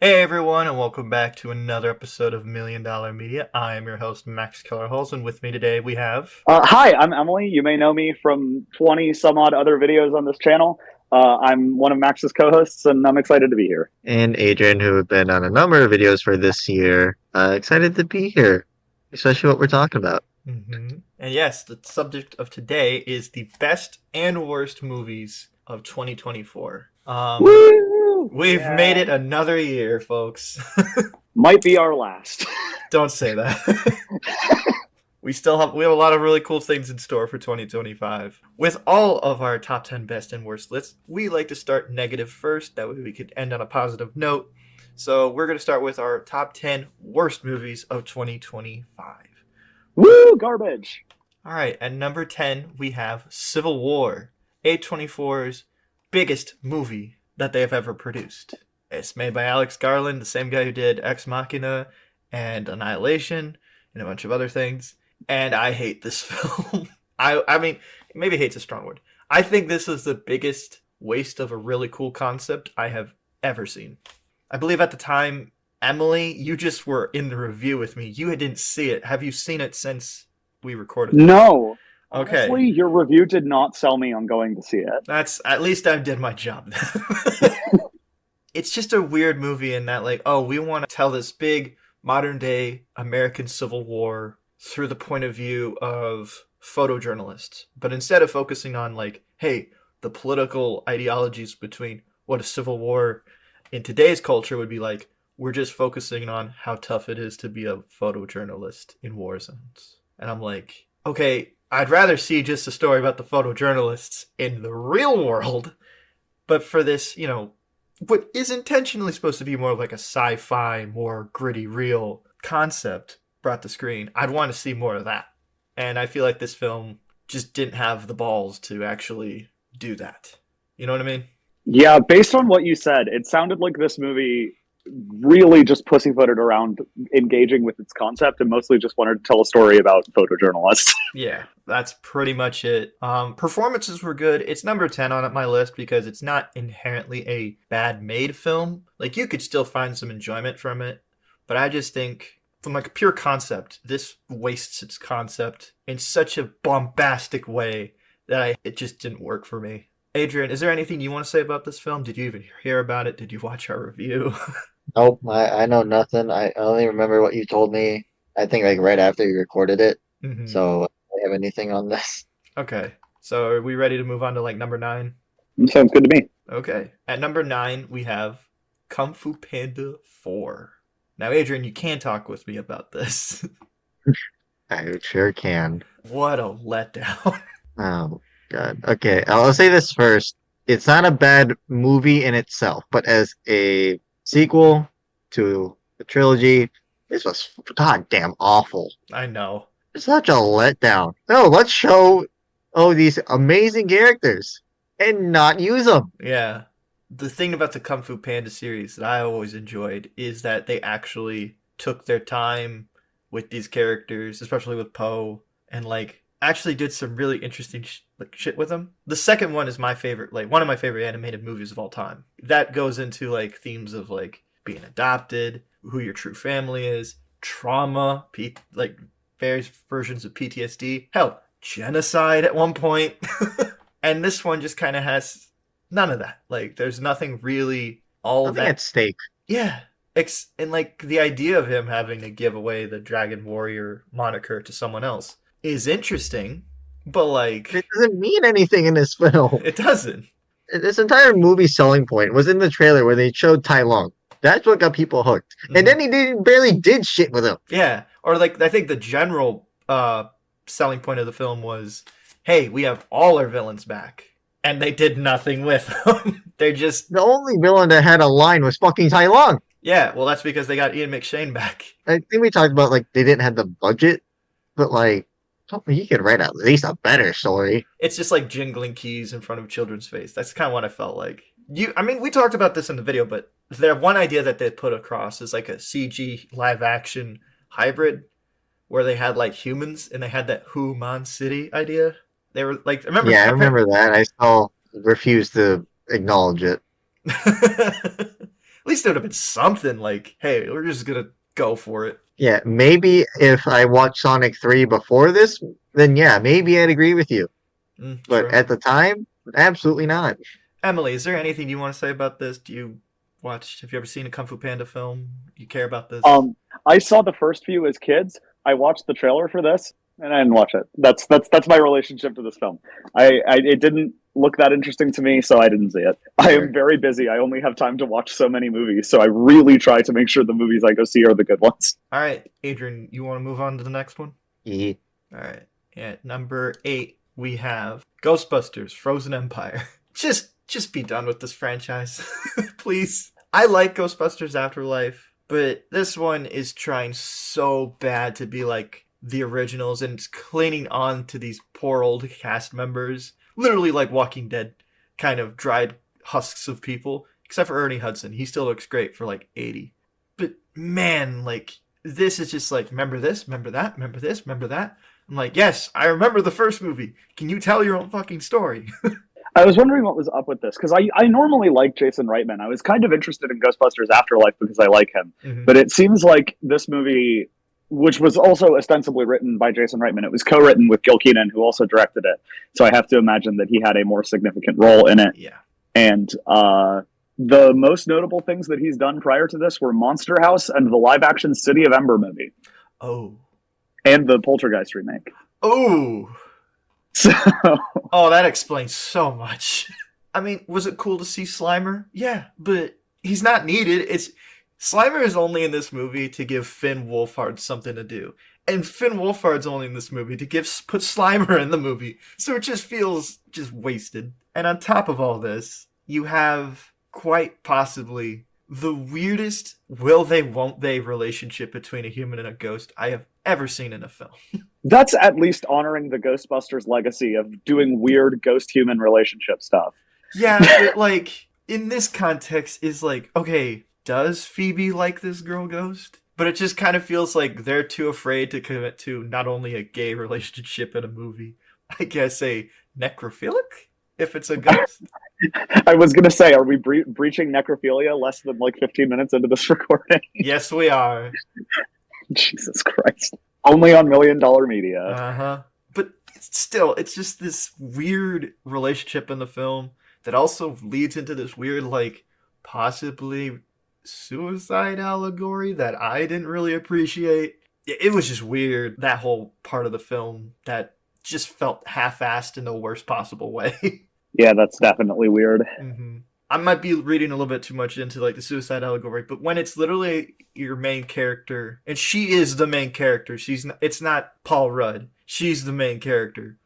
Hey everyone, and welcome back to another episode of Million Dollar Media. I am your host, Max Kellerholz, and with me today we have. Hi, I'm Emily. You may know me from 20 some odd other videos on this channel. I'm one of Max's co hosts, and I'm excited to be here. And Adrian, who have been on a number of videos for this year. Excited to be here, especially what we're talking about. And yes, the subject of today is the best and worst movies of 2024. Woo! We've made Yeah. it another year, folks. Might be our last. Don't say that. We have a lot of really cool things in store for 2025. With all of our top 10 best and worst lists, we like to start negative first. That way we could end on a positive note. So we're going to start with our top 10 worst movies of 2025. Woo! Garbage. All right, at number 10, we have Civil War, A24's biggest movie that they have ever produced. It's made by Alex Garland, the same guy who did Ex Machina and Annihilation and a bunch of other things. And I hate this film. I mean, maybe hate's a strong word. I think this is the biggest waste of a really cool concept I have ever seen. I believe at the time, Emily, you just were in the review with me. You didn't see it. Have you seen it since we recorded this? No. Okay. Honestly, your review did not sell me on going to see it. That's at least I did my job. It's just a weird movie in that, like, oh, we want to tell this big modern day American Civil War through the point of view of photojournalists. But instead of focusing on, like, hey, the political ideologies between what a civil war in today's culture would be like, we're just focusing on how tough it is to be a photojournalist in war zones. And I'm like, okay, I'd rather see just a story about the photojournalists in the real world, but for this, what is intentionally supposed to be more like a sci-fi, more gritty, real concept brought to screen, I'd want to see more of that. And I feel like this film just didn't have the balls to actually do that. You know what I mean? Yeah, based on what you said, it sounded like this movie really just pussyfooted around engaging with its concept and mostly just wanted to tell a story about photojournalists. Yeah, that's pretty much it. Performances were good. It's number 10 on my list because it's not inherently a bad made film. Like, you could still find some enjoyment from it, but I just think from like a pure concept, this wastes its concept in such a bombastic way that it just didn't work for me. Adrian, is there anything you want to say about this film? Did you even hear about it? Did you watch our review? Nope, I know nothing. I only remember what you told me, I think like right after you recorded it. hmm So I don't have anything on this. Okay, so are we ready to move on to like number 9? Sounds good to me. Okay. At number 9, we have Kung Fu Panda 4. Now, Adrian, you can talk with me about this. I sure can. What a letdown. Oh, God. Okay, I'll say this first. It's not a bad movie in itself, but as a sequel to the trilogy, this was goddamn awful. I know. It's such a letdown. No, let's show these amazing characters and not use them. Yeah. The thing about the Kung Fu Panda series that I always enjoyed is that they actually took their time with these characters, especially with Poe, and like actually did some really interesting shit with them. The second one is my favorite, like one of my favorite animated movies of all time. That goes into like themes of like being adopted, who your true family is, trauma, like various versions of PTSD, hell, genocide at one point. And this one just kind of has none of that. Like, there's nothing really all Nothing that. at stake. Yeah. And, like, the idea of him having to give away the Dragon Warrior moniker to someone else is interesting, but, It like, doesn't mean anything in this film. it doesn't. This entire movie selling point was in the trailer where they showed Tai Lung. That's what got people hooked. And then he barely did shit with him. Yeah. Or, like, I think the general selling point of the film was, hey, we have all our villains back. And they did nothing with them. They're just. The only villain that had a line was fucking Tai Lung. Yeah, well, that's because they got Ian McShane back. I think we talked about like they didn't have the budget, but like he could write at least a better story. It's just like jingling keys in front of children's face. That's kind of what I felt like. I mean, we talked about this in the video, but the one idea that they put across is like a CG live action hybrid where they had like humans and they had that Human City idea. They were like, remember? Yeah, I remember that. I still refuse to acknowledge it. At least it would have been something like, hey, we're just gonna go for it. Yeah, maybe if I watched Sonic 3 before this, then yeah, maybe I'd agree with you. But True. at the time, absolutely not. Emily, is there anything you want to say about this? Have you ever seen a Kung Fu Panda film? Do you care about this? I saw the first few as kids. I watched the trailer for this, and I didn't watch it. That's my relationship to this film. It didn't look that interesting to me, so I didn't see it. I am very busy. I only have time to watch so many movies, so I really try to make sure the movies I go see are the good ones. All right, Adrian, you want to move on to the next one? Yeah. All right. At number 8, we have Ghostbusters: Frozen Empire. Just be done with this franchise, please. I like Ghostbusters Afterlife, but this one is trying so bad to be like the originals, and it's clinging on to these poor old cast members, literally like Walking Dead, kind of dried husks of people. Except for Ernie Hudson, he still looks great for like 80. But man, like this is just like, remember this, remember that, remember this, remember that. I'm like, yes, I remember the first movie. Can you tell your own fucking story? I was wondering what was up with this because I normally like Jason Reitman. I was kind of interested in Ghostbusters Afterlife because I like him, but it seems like this movie, which was also ostensibly written by Jason Reitman, it was co-written with Gil Kenan, who also directed it. So I have to imagine that he had a more significant role in it. Yeah. And the most notable things that he's done prior to this were Monster House and the live-action City of Ember movie. Oh. And the Poltergeist remake. Oh. So, oh, that explains so much. I mean, was it cool to see Slimer? Yeah, but he's not needed. Slimer is only in this movie to give Finn Wolfhard something to do. And Finn Wolfhard's only in this movie to put Slimer in the movie. So it just feels just wasted. And on top of all this, you have quite possibly the weirdest will they won't they relationship between a human and a ghost I have ever seen in a film. That's at least honoring the Ghostbusters legacy of doing weird ghost-human relationship stuff. Yeah, but like, in this context, is like, okay, does Phoebe like this girl ghost? But it just kind of feels like they're too afraid to commit to not only a gay relationship in a movie, I guess a necrophilic, if it's a ghost. I was going to say, are we breaching necrophilia less than like 15 minutes into this recording? Yes, we are. Jesus Christ. Only on $1 Million Media. Uh-huh. But still, it's just this weird relationship in the film that also leads into this weird, like, possibly suicide allegory that I didn't really appreciate. It was just weird, that whole part of the film that just felt half-assed in the worst possible way. Yeah, that's definitely weird. Mm-hmm. I might be reading a little bit too much into like the suicide allegory, but when it's literally your main character, and she is the main character, it's not Paul Rudd. She's the main character,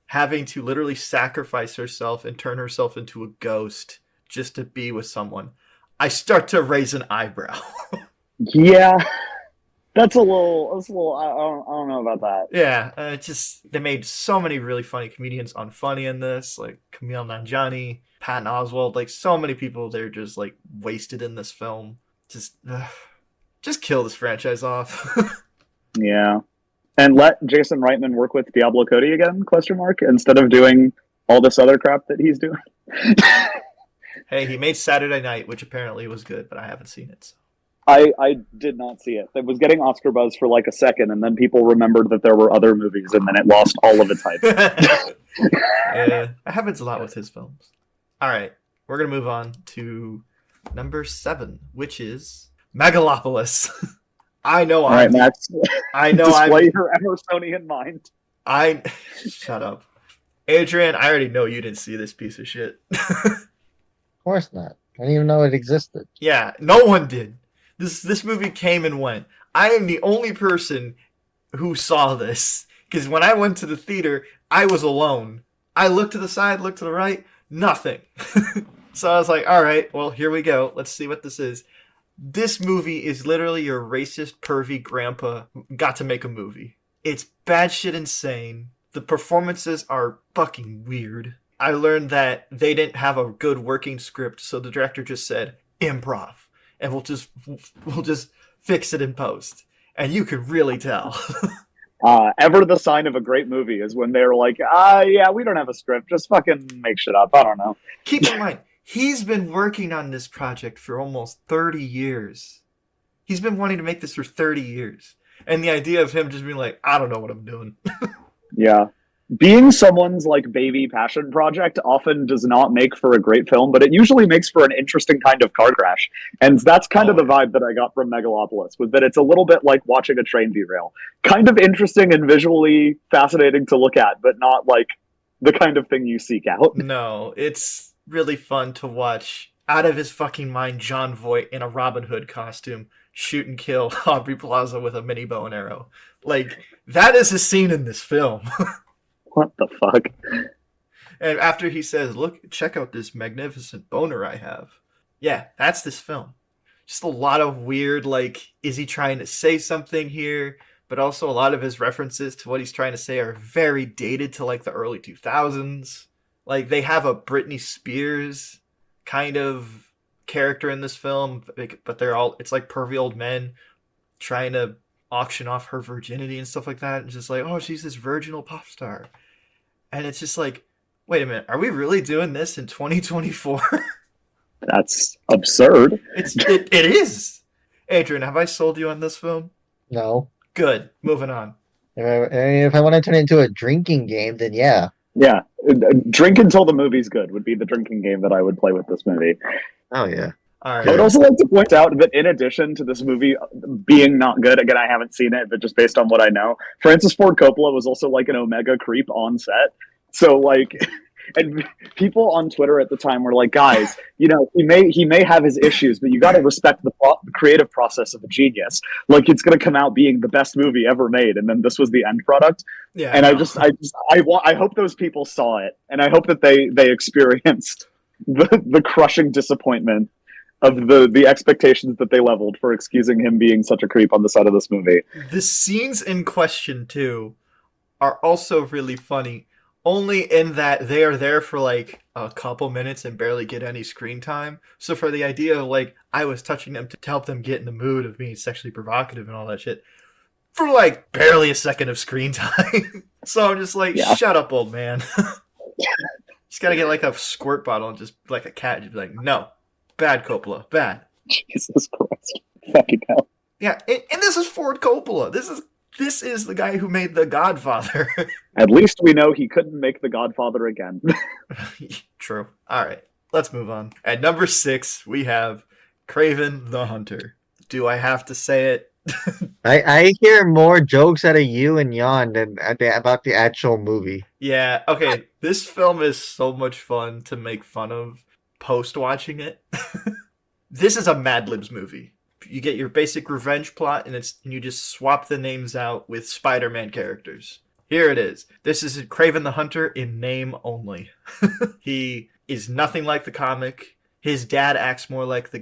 having to literally sacrifice herself and turn herself into a ghost just to be with someone. I start to raise an eyebrow. Yeah. That's a little. I don't know about that. Yeah, they made so many really funny comedians unfunny in this, like Camille Nanjiani, Patton Oswalt, like so many people. They're just like wasted in this film. Just kill this franchise off. Yeah, and let Jason Reitman work with Diablo Cody again? Question mark. Instead of doing all this other crap that he's doing. Hey, he made Saturday Night, which apparently was good, but I haven't seen it. So. I did not see it. It was getting Oscar buzz for like a second, and then people remembered that there were other movies, and then it lost all of its hype. Yeah, that happens a lot with his films. All right, we're going to move on to number 7, which is Megalopolis. I know. All right, Max. I know. Display your Emersonian mind. Shut up, Adrian. I already know you didn't see this piece of shit. Of course not. I didn't even know it existed. Yeah, no one did. This movie came and went. I am the only person who saw this because when I went to the theater, I was alone. I looked to the side, looked to the right, nothing. So I was like, all right, well, here we go. Let's see what this is. This movie is literally your racist, pervy grandpa got to make a movie. It's batshit insane. The performances are fucking weird. I learned that they didn't have a good working script, so the director just said, improv. And we'll just fix it in post. And you could really tell. Ever the sign of a great movie is when they're like, yeah, we don't have a script. Just fucking make shit up. I don't know. Keep in mind, He's been working on this project for almost 30 years. He's been wanting to make this for 30 years. And the idea of him just being like, I don't know what I'm doing. Yeah. Being someone's like baby passion project often does not make for a great film, but it usually makes for an interesting kind of car crash. And that's kind of the vibe that I got from Megalopolis, was that it's a little bit like watching a train derail. Kind of interesting and visually fascinating to look at, but not like the kind of thing you seek out. No, it's really fun to watch out of his fucking mind John Voight in a Robin Hood costume shoot and kill Aubrey Plaza with a mini bow and arrow. Like, that is a scene in this film. What the fuck? And after he says, look, check out this magnificent boner I have. Yeah, that's this film. Just a lot of weird, like, is he trying to say something here? But also a lot of his references to what he's trying to say are very dated to, like, the early 2000s. Like, they have a Britney Spears kind of character in this film, but they're all, it's like pervy old men trying to auction off her virginity and stuff like that. And just like, oh, she's this virginal pop star. And it's just like, wait a minute, are we really doing this in 2024? That's absurd. It is. Adrian, have I sold you on this film? No. Good. Moving on. If I want to turn it into a drinking game, then yeah. Yeah. Drink until the movie's good would be the drinking game that I would play with this movie. Oh, yeah. All right. I would also like to point out that in addition to this movie being not good, again, I haven't seen it, but just based on what I know, Francis Ford Coppola was also like an Omega creep on set. So like, and people on Twitter at the time were like, guys, you know, he may have his issues, but you got to respect the creative process of a genius. Like, it's going to come out being the best movie ever made, and then this was the end product. Yeah. And I hope those people saw it, and I hope that they experienced the crushing disappointment of the expectations that they leveled for excusing him being such a creep on the set of this movie. The scenes in question, too, are also really funny, only in that they are there for, like, a couple minutes and barely get any screen time. So for the idea of, like, I was touching them to help them get in the mood of being sexually provocative and all that shit, for, like, barely a second of screen time. So I'm just like, shut up, old man. Just gotta get, like, a squirt bottle and just, like, a cat, just be like, no. Bad, Coppola. Bad. Jesus Christ. Fucking hell. Yeah, and this is Ford Coppola. This is the guy who made The Godfather. At least we know he couldn't make The Godfather again. True. All right, let's move on. At number 6, we have Kraven the Hunter. Do I have to say it? I hear more jokes out of you and Jan than about the actual movie. Yeah, okay. This film is so much fun to make fun of post-watching it. This is a Mad Libs movie. You get your basic revenge plot, and you just swap the names out with Spider-Man characters. Here it is. This is Kraven the Hunter in name only. He is nothing like the comic. His dad acts more like the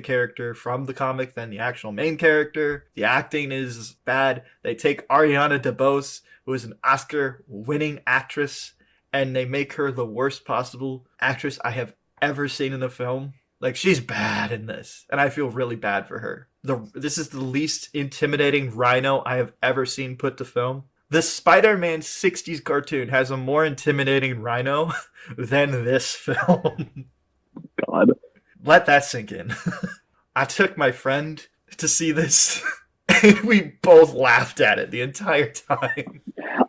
character from the comic than the actual main character. The acting is bad. They take Ariana DeBose, who is an Oscar-winning actress, and they make her the worst possible actress I have ever seen in a film. Like, she's bad in this, and I feel really bad for her. This is the least intimidating Rhino I have ever seen put to film. The Spider-Man 60s cartoon has a more intimidating Rhino than this film. God. Let that sink in. I took my friend to see this, and we both laughed at it the entire time.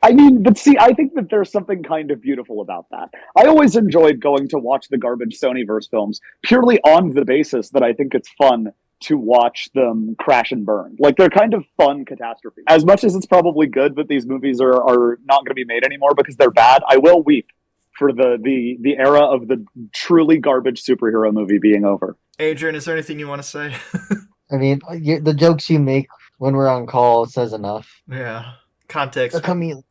I mean, but see, I think that there's something kind of beautiful about that. I always enjoyed going to watch the garbage Sonyverse films purely on the basis that I think it's fun to watch them crash and burn. Like, they're kind of fun catastrophes. As much as it's probably good that these movies are not going to be made anymore because they're bad, I will weep for the era of the truly garbage superhero movie being over. Adrian, is there anything you want to say? I mean, the jokes you make when we're on call says enough. Yeah. Context. The chameleon.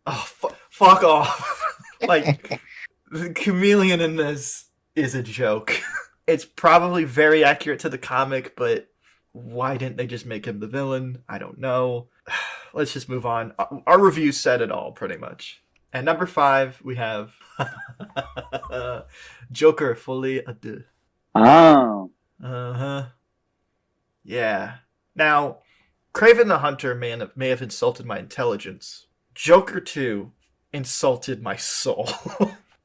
Oh, fuck off. Like, the chameleon in this is a joke. It's probably very accurate to the comic, but why didn't they just make him the villain? I don't know. Let's just move on. Our review said it all, pretty much. At number 5, we have Joker Folie à Deux. Oh. Uh-huh. Yeah. Now, Kraven the Hunter may have insulted my intelligence. Joker 2 insulted my soul.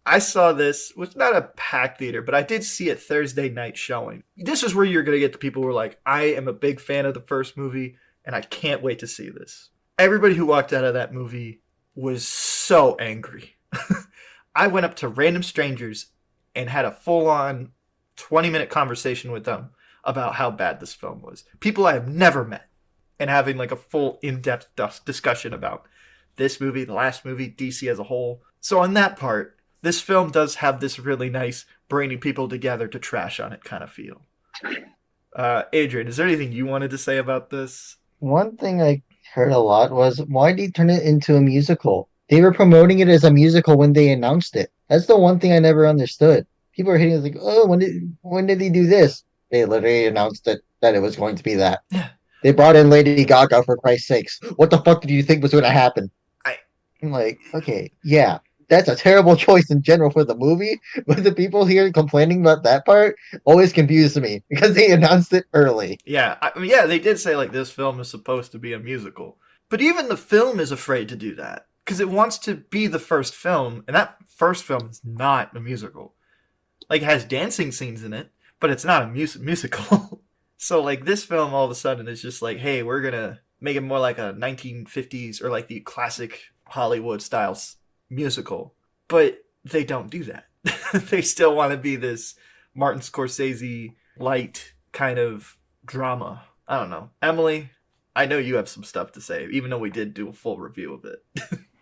I saw this, was not a packed theater, but I did see it Thursday night showing. This is where you're going to get the people who are like, I am a big fan of the first movie, and I can't wait to see this. Everybody who walked out of that movie was so angry. I went up to random strangers and had a full-on 20-minute conversation with them about how bad this film was. People I have never met, and having like a full in-depth discussion about this movie, the last movie, DC as a whole. So on that part, this film does have this really nice bringing people together to trash on it kind of feel. Adrian, is there anything you wanted to say about this? One thing I heard a lot was, why did he turn it into a musical? They were promoting it as a musical when they announced it. That's the one thing I never understood. People are hitting it like, oh, when did he do this? They literally announced it that it was going to be that. Yeah. They brought in Lady Gaga for Christ's sakes. What the fuck did you think was going to happen? I'm like, okay, yeah, that's a terrible choice in general for the movie, but the people here complaining about that part always confuse me because they announced it early. Yeah, I mean, yeah, they did say like this film is supposed to be a musical, but even the film is afraid to do that because it wants to be the first film, and that first film is not a musical. Like, it has dancing scenes in it, but it's not a musical. So like this film all of a sudden is just like, hey, we're gonna make it more like a 1950s or like the classic Hollywood style musical, but they don't do that. They still want to be this Martin Scorsese light kind of drama. I don't know. Emily, I know you have some stuff to say, even though we did do a full review of it.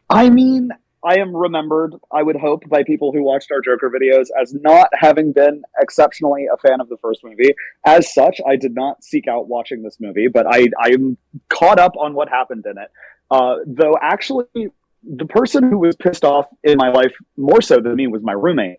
I mean, I am remembered, I would hope, by people who watched our Joker videos as not having been exceptionally a fan of the first movie. As such, I did not seek out watching this movie, but I'm caught up on what happened in it. Though actually, the person who was pissed off in my life more so than me was my roommate,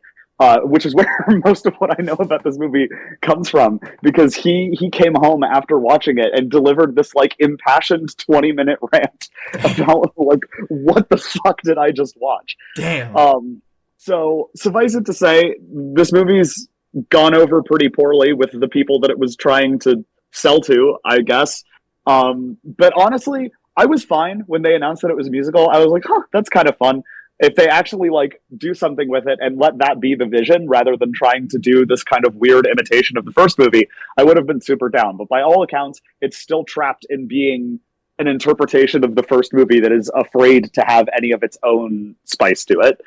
which is where most of what I know about this movie comes from, because he came home after watching it and delivered this like impassioned 20-minute rant about like, what the fuck did I just watch? Damn. So suffice it to say, this movie's gone over pretty poorly with the people that it was trying to sell to, I guess. But honestly, I was fine when they announced that it was a musical. I was like, huh, that's kind of fun. If they actually like do something with it and let that be the vision rather than trying to do this kind of weird imitation of the first movie, I would have been super down. But by all accounts, it's still trapped in being an interpretation of the first movie that is afraid to have any of its own spice to it.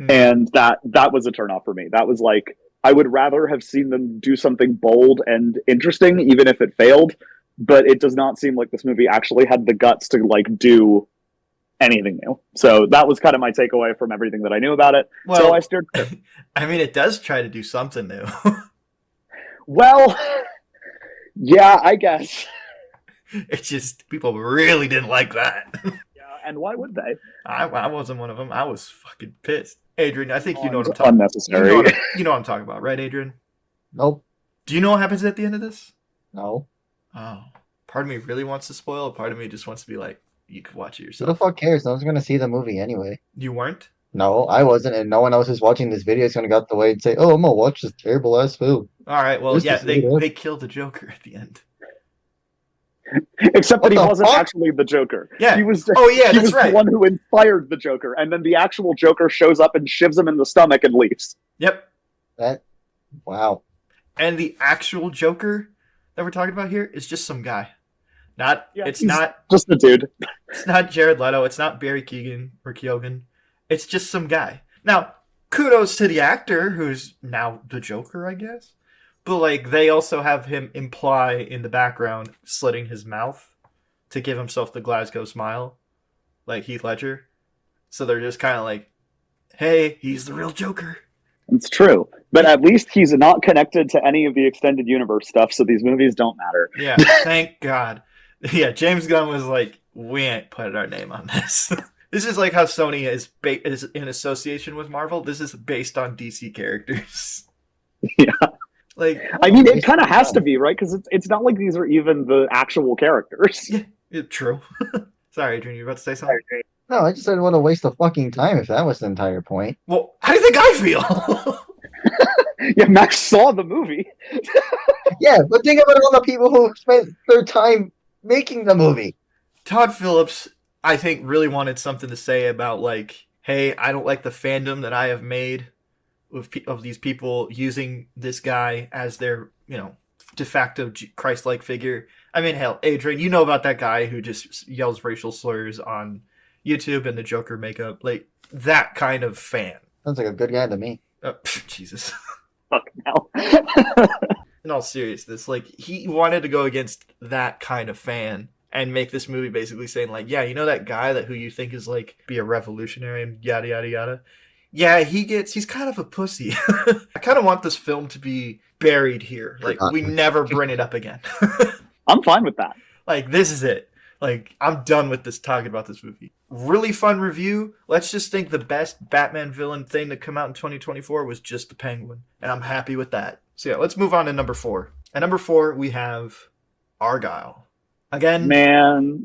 And that was a turnoff for me. That was like, I would rather have seen them do something bold and interesting, even if it failed. But it does not seem like this movie actually had the guts to like do anything new. So that was kind of my takeaway from everything that I knew about it. Well, so I steered clear. I mean, it does try to do something new. Well, yeah, I guess. It's just people really didn't like that. Yeah, and why would they? I wasn't one of them. I was fucking pissed. Adrian, I think you know what I'm It's talking about. unnecessary. You know what I'm talking about, right, Adrian? Nope. Do you know what happens at the end of this? No. Oh. Part of me really wants to spoil. Part of me just wants to be like, you could watch it Who yourself. the fuck cares? No one's gonna see the movie anyway. You weren't? No, I wasn't, and no one else who's watching this video is gonna go out the way and say, "Oh, I'm gonna watch this terrible ass film." All right. Well, Just yeah, to see they killed the Joker at the end. Except that he What the wasn't fuck? actually the Joker. Yeah. He was. Oh, yeah, he that's was right. the one who inspired the Joker, and then the actual Joker shows up and shivs him in the stomach and leaves. Yep. Wow. And the actual Joker that we're talking about here is just some guy. It's he's not just the dude. It's not Jared Leto. It's not Barry Keoghan or Keoghan. It's just some guy. Now, kudos to the actor who's now the Joker, I guess. But like, they also have him imply in the background slitting his mouth to give himself the Glasgow smile, like Heath Ledger. So they're just kind of like, "Hey, he's the real Joker." It's true, but at least he's not connected to any of the extended universe stuff, so these movies don't matter. Yeah, thank God. Yeah, James Gunn was like, "We ain't put our name on this." This is like how Sony is in association with Marvel. This is based on DC characters. Yeah. Like, I mean, it kind of has to be, right? Because it's not like these are even the actual characters. yeah, true. Sorry, Adrian, you were about to say something? No, I just didn't want to waste the fucking time if that was the entire point. Well, how do you think I feel? Yeah, Max saw the movie. Yeah, but think about all the people who spent their time making the movie. Todd Phillips, I think, really wanted something to say about, like, hey, I don't like the fandom that I have made. of these people using this guy as their, de facto Christ-like figure. I mean, hell, Adrian, you know about that guy who just yells racial slurs on YouTube and the Joker makeup, like that kind of fan. Sounds like a good guy to me. Jesus. Fuck no. In all seriousness, like he wanted to go against that kind of fan and make this movie basically saying like, yeah, you know that guy that who you think is like be a revolutionary and yada yada yada. Yeah, he's kind of a pussy. I kind of want this film to be buried here. Like we never bring it up again. I'm fine with that. Like this is it. Like I'm done with this talking about this movie. Really fun review. Let's just think the best Batman villain thing to come out in 2024 was just the Penguin, and I'm happy with that. So yeah, let's move on to number 4. At number 4, we have Argyle. Again, man,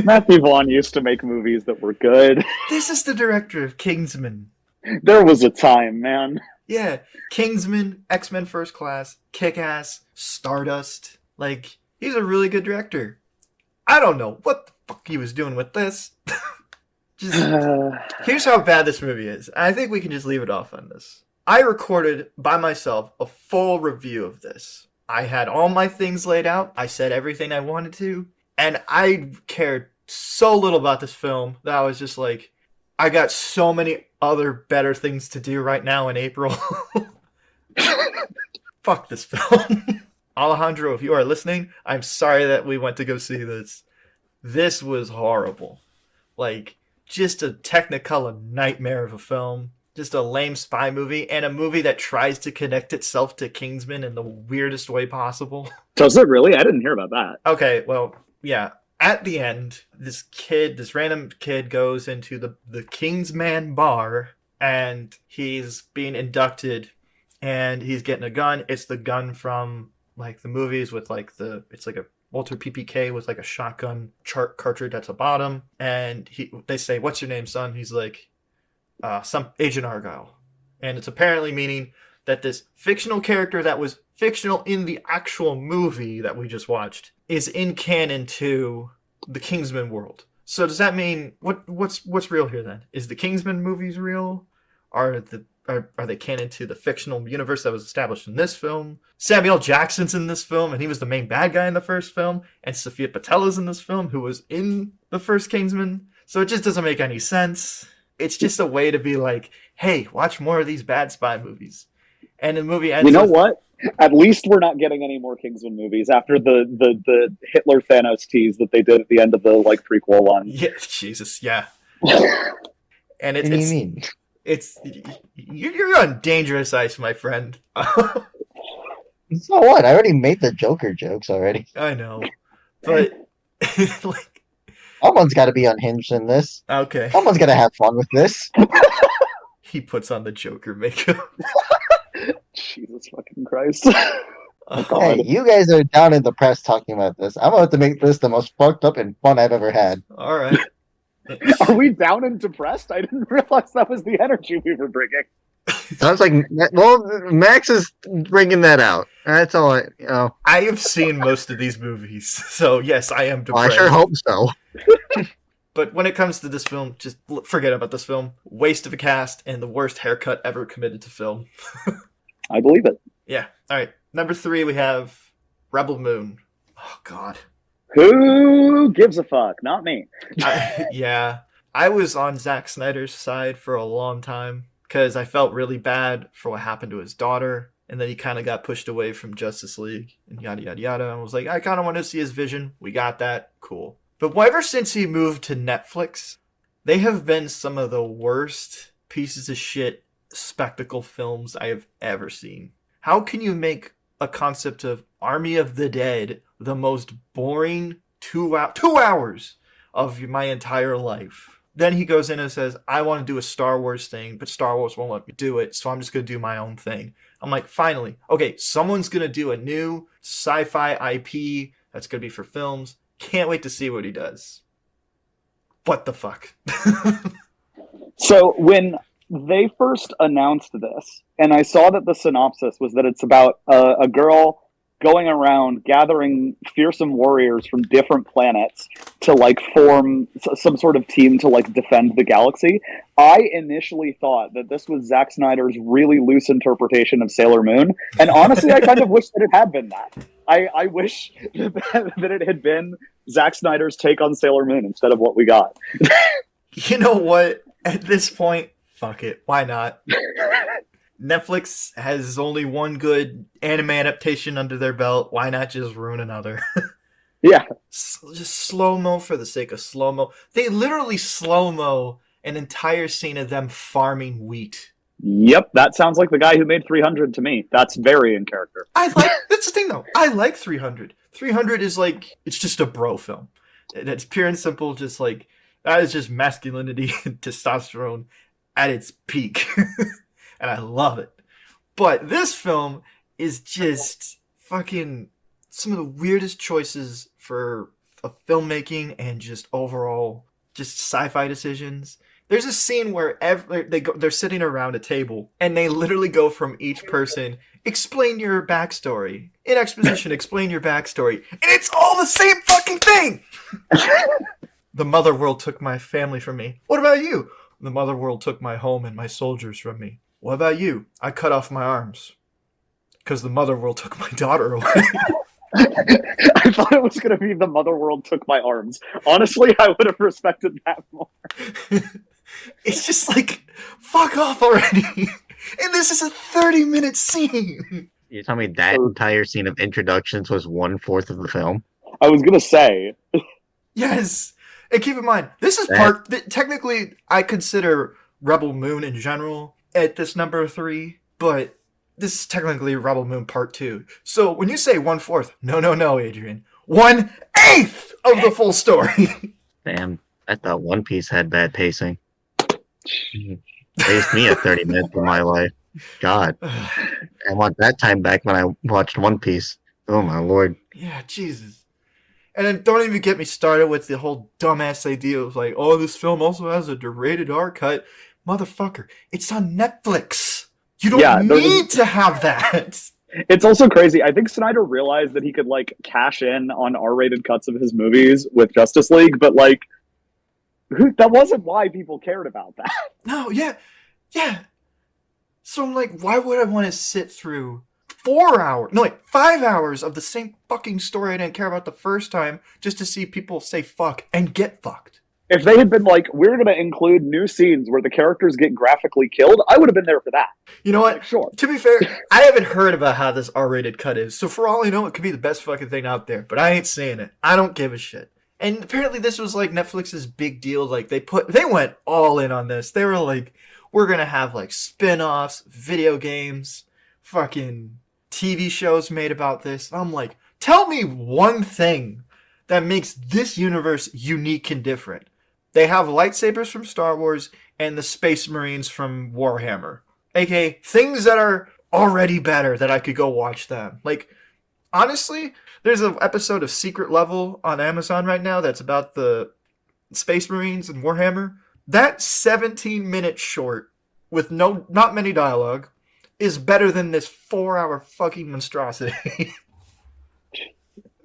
Matthew Vaughn used to make movies that were good. This is the director of Kingsman. There was a time, man. Yeah, Kingsman, X-Men First Class, Kick-Ass, Stardust. Like, he's a really good director. I don't know what the fuck he was doing with this. Here's how bad this movie is. I think we can just leave it off on this. I recorded by myself a full review of this. I had all my things laid out. I said everything I wanted to. And I cared so little about this film that I was just like, I got so many other better things to do right now in April. Fuck this film. Alejandro, if you are listening, I'm sorry that we went to go see this. This was horrible. Like, just a Technicolor nightmare of a film. Just a lame spy movie, and a movie that tries to connect itself to Kingsman in the weirdest way possible. Does it really? I didn't hear about that. Okay, well, yeah. At the end, this random kid goes into the Kingsman bar, and he's being inducted, and he's getting a gun. It's the gun from, like, the movies with, like, it's like a Walter PPK with, like, a shotgun cartridge at the bottom, and they say, "What's your name, son?" He's like, some Agent Argyle. And it's apparently meaning that this fictional character that was fictional in the actual movie that we just watched is in canon to the Kingsman world. So does that mean what's real here then? Is the Kingsman movies real? Are they canon to the fictional universe that was established in this film? Samuel Jackson's in this film, and he was the main bad guy in the first film, and Sophia Boutella in this film, who was in the first Kingsman. So it just doesn't make any sense. It's just a way to be like, hey, watch more of these bad spy movies. And the movie ends. You know what? At least we're not getting any more Kingsman movies after the Hitler Thanos tease that they did at the end of the prequel one. Yeah, Jesus, yeah. And What do you mean? You're on dangerous ice, my friend. So what? I already made the Joker jokes already. I know, but like. Someone's got to be unhinged in this. Okay. Someone's got to have fun with this. He puts on the Joker makeup. Jesus fucking Christ. Hey, you guys are down in the press talking about this. I'm about to make this the most fucked up and fun I've ever had. All right. Are we down and depressed? I didn't realize that was the energy we were bringing. Sounds like, well, Max is bringing that out. That's all I have seen most of these movies, so yes, I am depressed. Well, I sure hope so. But when it comes to this film, just forget about this film. Waste of a cast and the worst haircut ever committed to film. I believe it. Yeah. All right. Number 3, we have Rebel Moon. Oh, God. Who gives a fuck? Not me. Yeah. I was on Zack Snyder's side for a long time because I felt really bad for what happened to his daughter. And then he kind of got pushed away from Justice League and yada, yada, yada. I was like, I kind of want to see his vision. We got that. Cool. But ever since he moved to Netflix, they have been some of the worst pieces of shit spectacle films I have ever seen. How can you make a concept of Army of the Dead the most boring 2 hours of my entire life? Then he goes in and says, I want to do a Star Wars thing, but Star Wars won't let me do it, so I'm just going to do my own thing. I'm like, finally, okay, someone's going to do a new sci-fi IP that's going to be for films. Can't wait to see what he does. What the fuck? So when they first announced this, and I saw that the synopsis was that it's about a girl going around gathering fearsome warriors from different planets to like form some sort of team to like defend the galaxy. I initially thought that this was Zack Snyder's really loose interpretation of Sailor Moon, and honestly, I kind of wish that it had been that. I wish that it had been Zack Snyder's take on Sailor Moon instead of what we got. You know what? At this point, fuck it. Why not? Netflix has only one good anime adaptation under their belt. Why not just ruin another? Yeah. Just slow-mo for the sake of slow-mo. They literally slow-mo an entire scene of them farming wheat. Yep, that sounds like the guy who made 300 to me. That's very in character. That's the thing, though. I like 300. 300 is like, it's just a bro film. It's pure and simple, just like, that is just masculinity and testosterone at its peak. And I love it. But this film is just fucking some of the weirdest choices for filmmaking and just overall just sci-fi decisions. There's a scene where they're sitting around a table and they literally go from each person, explain your backstory. In exposition, explain your backstory. And it's all the same fucking thing! The mother world took my family from me. What about you? The mother world took my home and my soldiers from me. What about you? I cut off my arms. Because the mother world took my daughter away. I thought it was going to be the mother world took my arms. Honestly, I would have respected that more. It's just like, fuck off already. And this is a 30-minute scene. You tell me that entire scene of introductions was 1/4 of the film? I was going to say. Yes. And keep in mind, this is technically, I consider Rebel Moon in general at this number 3, but this is technically Rebel Moon Part 2. So when you say 1/4, no, Adrian. 1/8 of the full story. Damn, I thought One Piece had bad pacing. Waste me a 30 minutes of my life. God. I want that time back when I watched One Piece. Oh my lord. Yeah, Jesus. And then don't even get me started with the whole dumbass idea of like, oh, this film also has a rated R cut. Motherfucker, it's on Netflix. You don't need to have that. It's also crazy. I think Snyder realized that he could like cash in on R-rated cuts of his movies with Justice League, but like that wasn't why people cared about that. No, yeah. So I'm like, why would I want to sit through 5 hours of the same fucking story I didn't care about the first time just to see people say fuck and get fucked? If they had been like, we're going to include new scenes where the characters get graphically killed, I would have been there for that. You know what? Like, sure. To be fair, I haven't heard about how this R-rated cut is, so for all I know, it could be the best fucking thing out there, but I ain't seeing it. I don't give a shit. And apparently this was like Netflix's big deal. Like they went all in on this. They were like, we're going to have like spin-offs, video games, fucking TV shows made about this. And I'm like, tell me one thing that makes this universe unique and different. They have lightsabers from Star Wars and the Space Marines from Warhammer. AKA things that are already better that I could go watch them. Like, honestly, there's an episode of Secret Level on Amazon right now that's about the Space Marines and Warhammer. That 17-minute short with not many dialogue is better than this 4-hour fucking monstrosity.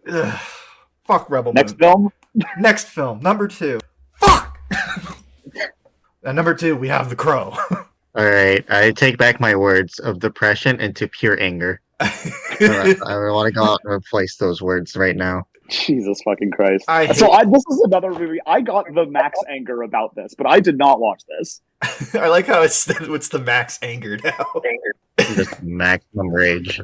Ugh. Fuck Rebel Moon. Next film, number 2. Fuck! At number 2, we have The Crow. Alright, I take back my words of depression into pure anger. I want to go out and replace those words right now. Jesus fucking Christ. This is another movie. I got the max anger about this, but I did not watch this. I like how it's the max anger now. Just maximum rage.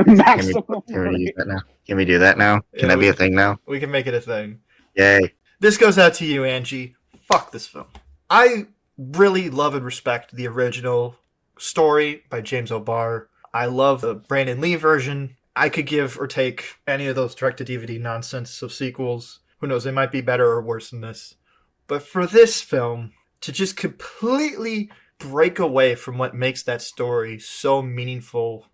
Maximum can we use that now? Can we do that now? Can that be a thing now? We can make it a thing. Yay. This goes out to you, Angie. Fuck this film. I really love and respect the original story by James O'Barr. I love the Brandon Lee version. I could give or take any of those direct-to-DVD nonsense of sequels. Who knows, they might be better or worse than this. But for this film, to just completely break away from what makes that story so meaningful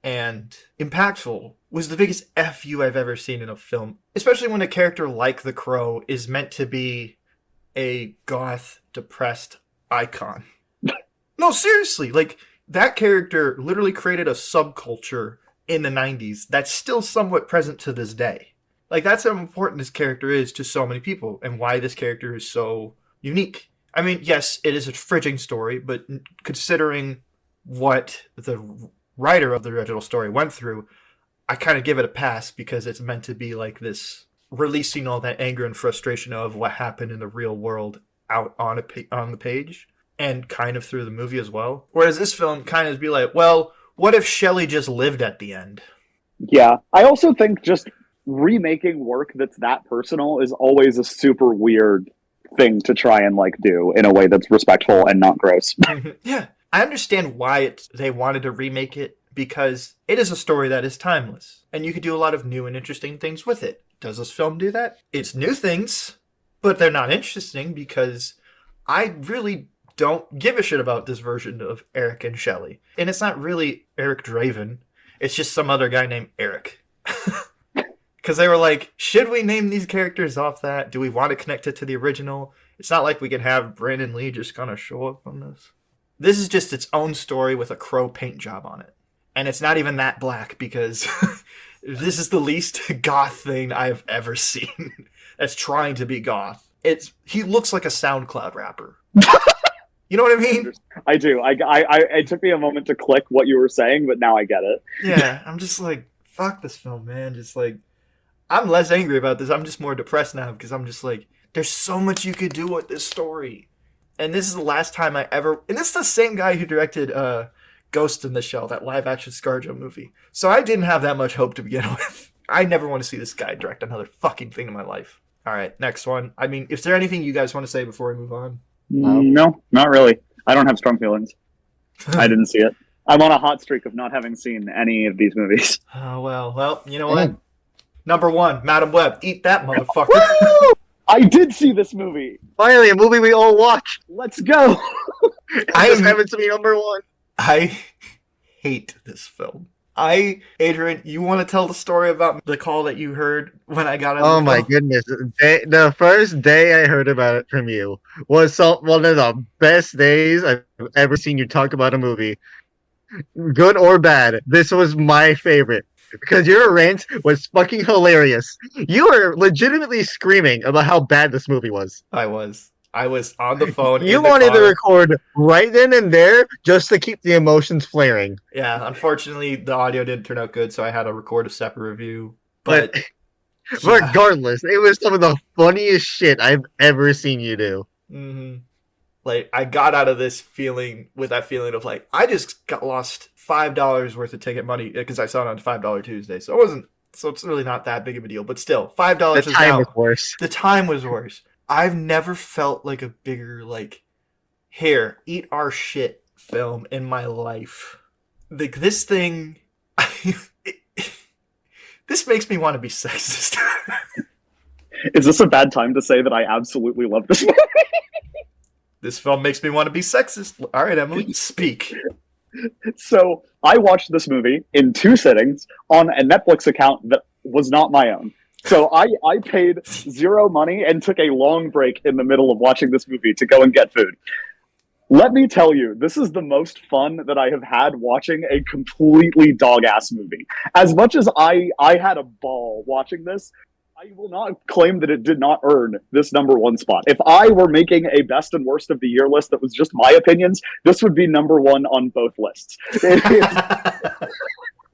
and impactful was the biggest FU I've ever seen in a film. Especially when a character like the Crow is meant to be a goth, depressed icon. No, seriously, like, that character literally created a subculture in the 90s that's still somewhat present to this day. Like, that's how important this character is to so many people and why this character is so unique. I mean, yes, it is a fridging story, but considering what the writer of the original story went through, I kind of give it a pass because it's meant to be like this releasing all that anger and frustration of what happened in the real world out on on the page and kind of through the movie as well. Whereas this film kind of be like, well, what if Shelley just lived at the end? Yeah, I also think just remaking work that's that personal is always a super weird thing to try and like do in a way that's respectful and not gross. Yeah, I understand why they wanted to remake it because it is a story that is timeless and you could do a lot of new and interesting things with it. Does this film do that? It's new things, but they're not interesting because I really don't give a shit about this version of Eric and Shelley. And it's not really Eric Draven. It's just some other guy named Eric. Because they were like, should we name these characters off that? Do we want to connect it to the original? It's not like we can have Brandon Lee just kind of show up on this. This is just its own story with a crow paint job on it. And it's not even that black because this is the least goth thing I've ever seen that's trying to be goth. He looks like a SoundCloud rapper. You know what I mean? I do. It took me a moment to click what you were saying, but now I get it. Yeah, I'm just like, fuck this film, man. Just like, I'm less angry about this. I'm just more depressed now because I'm just like, there's so much you could do with this story. And this is the last time I ever... And this is the same guy who directed Ghost in the Shell, that live-action ScarJo movie. So I didn't have that much hope to begin with. I never want to see this guy direct another fucking thing in my life. All right, next one. I mean, is there anything you guys want to say before we move on? No, not really. I don't have strong feelings. I didn't see it. I'm on a hot streak of not having seen any of these movies. Oh, well, you know what? Number 1, Madam Web. Eat that, motherfucker. Woo! I did see this movie. Finally, a movie we all watch. Let's go. I just haven't seen number 1. I hate this film. Adrian, you want to tell the story about the call that you heard when I got out? Oh my goodness. The first day I heard about it from you was one of the best days I've ever seen you talk about a movie. Good or bad, this was my favorite. Because your rant was fucking hilarious. You were legitimately screaming about how bad this movie was. I was on the phone. You wanted to record right then and there just to keep the emotions flaring. Yeah, unfortunately, the audio didn't turn out good, so I had to record a separate review. But regardless, it was some of the funniest shit I've ever seen you do. Mm-hmm. Like, I got out of this feeling with that feeling of like, I just got lost $5 worth of ticket money because I saw it on $5 Tuesday. So it's really not that big of a deal. But still, $5 is now. The time was worse. The time was worse. I've never felt like a bigger, like, here, eat our shit film in my life. Like, this thing, this makes me want to be sexist. Is this a bad time to say that I absolutely love this movie? This film makes me want to be sexist. All right, Emily, speak. So I watched this movie in 2 sittings on a Netflix account that was not my own. So I paid 0 money and took a long break in the middle of watching this movie to go and get food. Let me tell you, this is the most fun that I have had watching a completely dog-ass movie. As much as I had a ball watching this, I will not claim that it did not earn this number 1 spot. If I were making a best and worst of the year list that was just my opinions, this would be number 1 on both lists.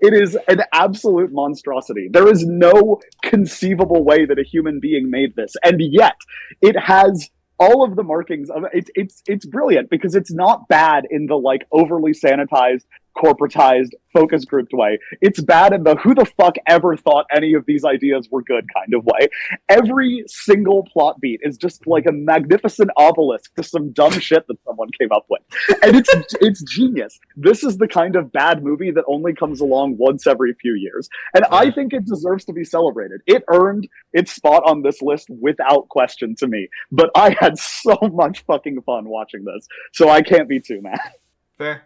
It is an absolute monstrosity. There is no conceivable way that a human being made this. And yet, it has all of the markings of it. It's brilliant because it's not bad in the like overly sanitized, corporatized, focus grouped way. It's bad in the who the fuck ever thought any of these ideas were good kind of way. Every single plot beat is just like a magnificent obelisk to some dumb shit that someone came up with. And it's genius. This is the kind of bad movie that only comes along once every few years. And I think it deserves to be celebrated. It earned its spot on this list without question to me. But I had so much fucking fun watching this. So I can't be too mad. Fair.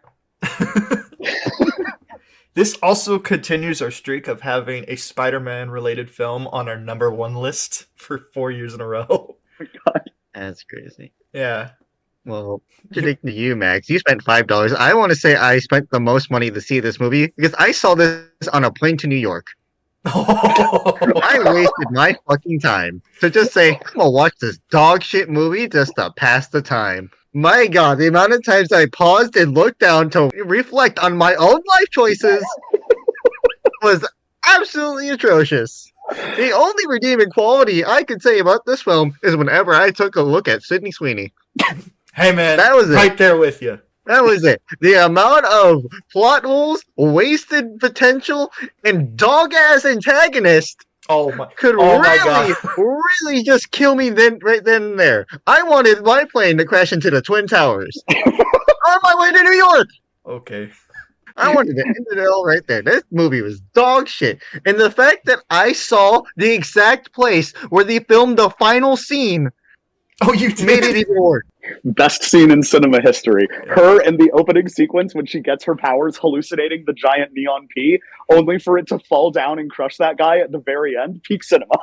This also continues our streak of having a Spider-Man related film on our number 1 list for 4 years in a row. Oh my God. That's crazy. Yeah. Well, to you, Max, you spent $5. I want to say I spent the most money to see this movie because I saw this on a plane to New York. I wasted my fucking time to just say, I'm gonna watch this dog shit movie just to pass the time. My god, the amount of times I paused and looked down to reflect on my own life choices was absolutely atrocious. The only redeeming quality I could say about this film is whenever I took a look at Sydney Sweeney. Hey man, That was it. right there with you. That was it. The amount of plot holes, wasted potential, and dog ass antagonist could my God. really just kill me right then and there. I wanted my plane to crash into the Twin Towers on my way to New York. Okay. I wanted to end it all right there. This movie was dog shit. And the fact that I saw the exact place where they filmed the final scene you did? made it even worse. Best scene in cinema history. Her in the opening sequence when she gets her powers hallucinating the giant neon pea, only for it to fall down and crush that guy at the very end. Peak cinema.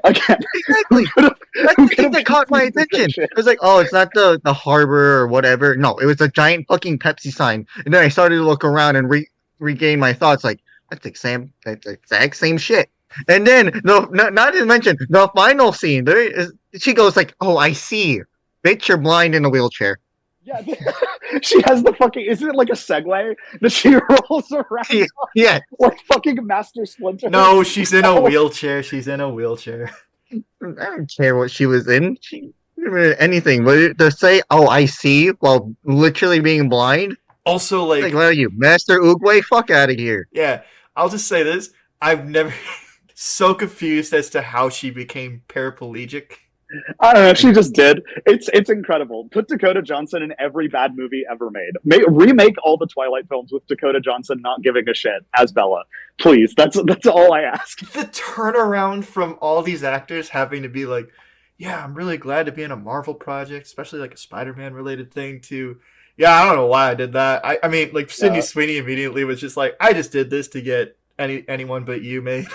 Again. Exactly. That's the thing that caught my attention. It was like, oh, it's not the harbor or whatever. No, it was a giant fucking Pepsi sign. And then I started to look around and regain my thoughts. Like, that's the exact same shit. And then, not to mention, the final scene, she goes like, oh, I see. Bitch, you're blind in a wheelchair. Yeah, she has the fucking. Isn't it like a Segway that she rolls around? Yeah, like fucking Master Splinter. No, she's in a wheelchair. She's in a wheelchair. I don't care what she was in. She anything, but to say, "Oh, I see," while literally being blind. Also, like what are you, Master Oogway? Fuck out of here. Yeah, I'll just say this: I've never so confused as to how she became paraplegic. I don't know. She just did. It's incredible. Put Dakota Johnson in every bad movie ever made. Remake all the Twilight films with Dakota Johnson not giving a shit as Bella, please. That's all I ask. The turnaround from all these actors having to be like, yeah, I'm really glad to be in a Marvel project, especially like a Spider-Man related thing. To yeah, I don't know why I did that. I mean, like Sydney Sweeney immediately was just like, I just did this to get anyone but you made.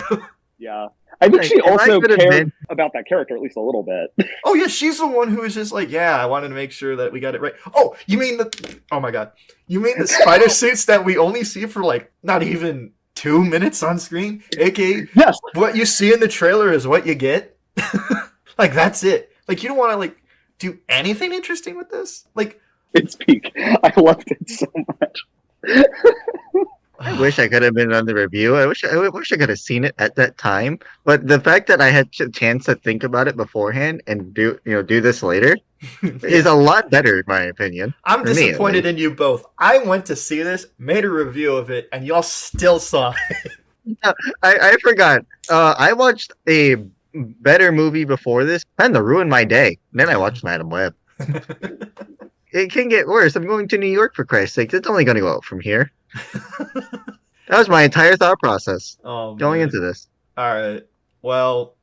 Yeah. I think she also cared about that character at least a little bit. Oh yeah, she's the one who was just like, yeah, I wanted to make sure that we got it right. Oh, you mean oh my god. You mean the spider suits that we only see for like not even 2 minutes on screen? AKA, yes, what you see in the trailer is what you get. Like that's it. Like you don't want to like do anything interesting with this? Like it's peak. I loved it so much. I wish I could have been on the review. I wish I could have seen it at that time. But the fact that I had a chance to think about it beforehand and do this later is a lot better, in my opinion. I'm disappointed in you both. I went to see this, made a review of it, and y'all still saw it. I forgot. I watched a better movie before this, kind of ruined my day. And then I watched Madam Web. It can get worse. I'm going to New York, for Christ's sake. It's only going to go up from here. That was my entire thought process going into this. All right. Well,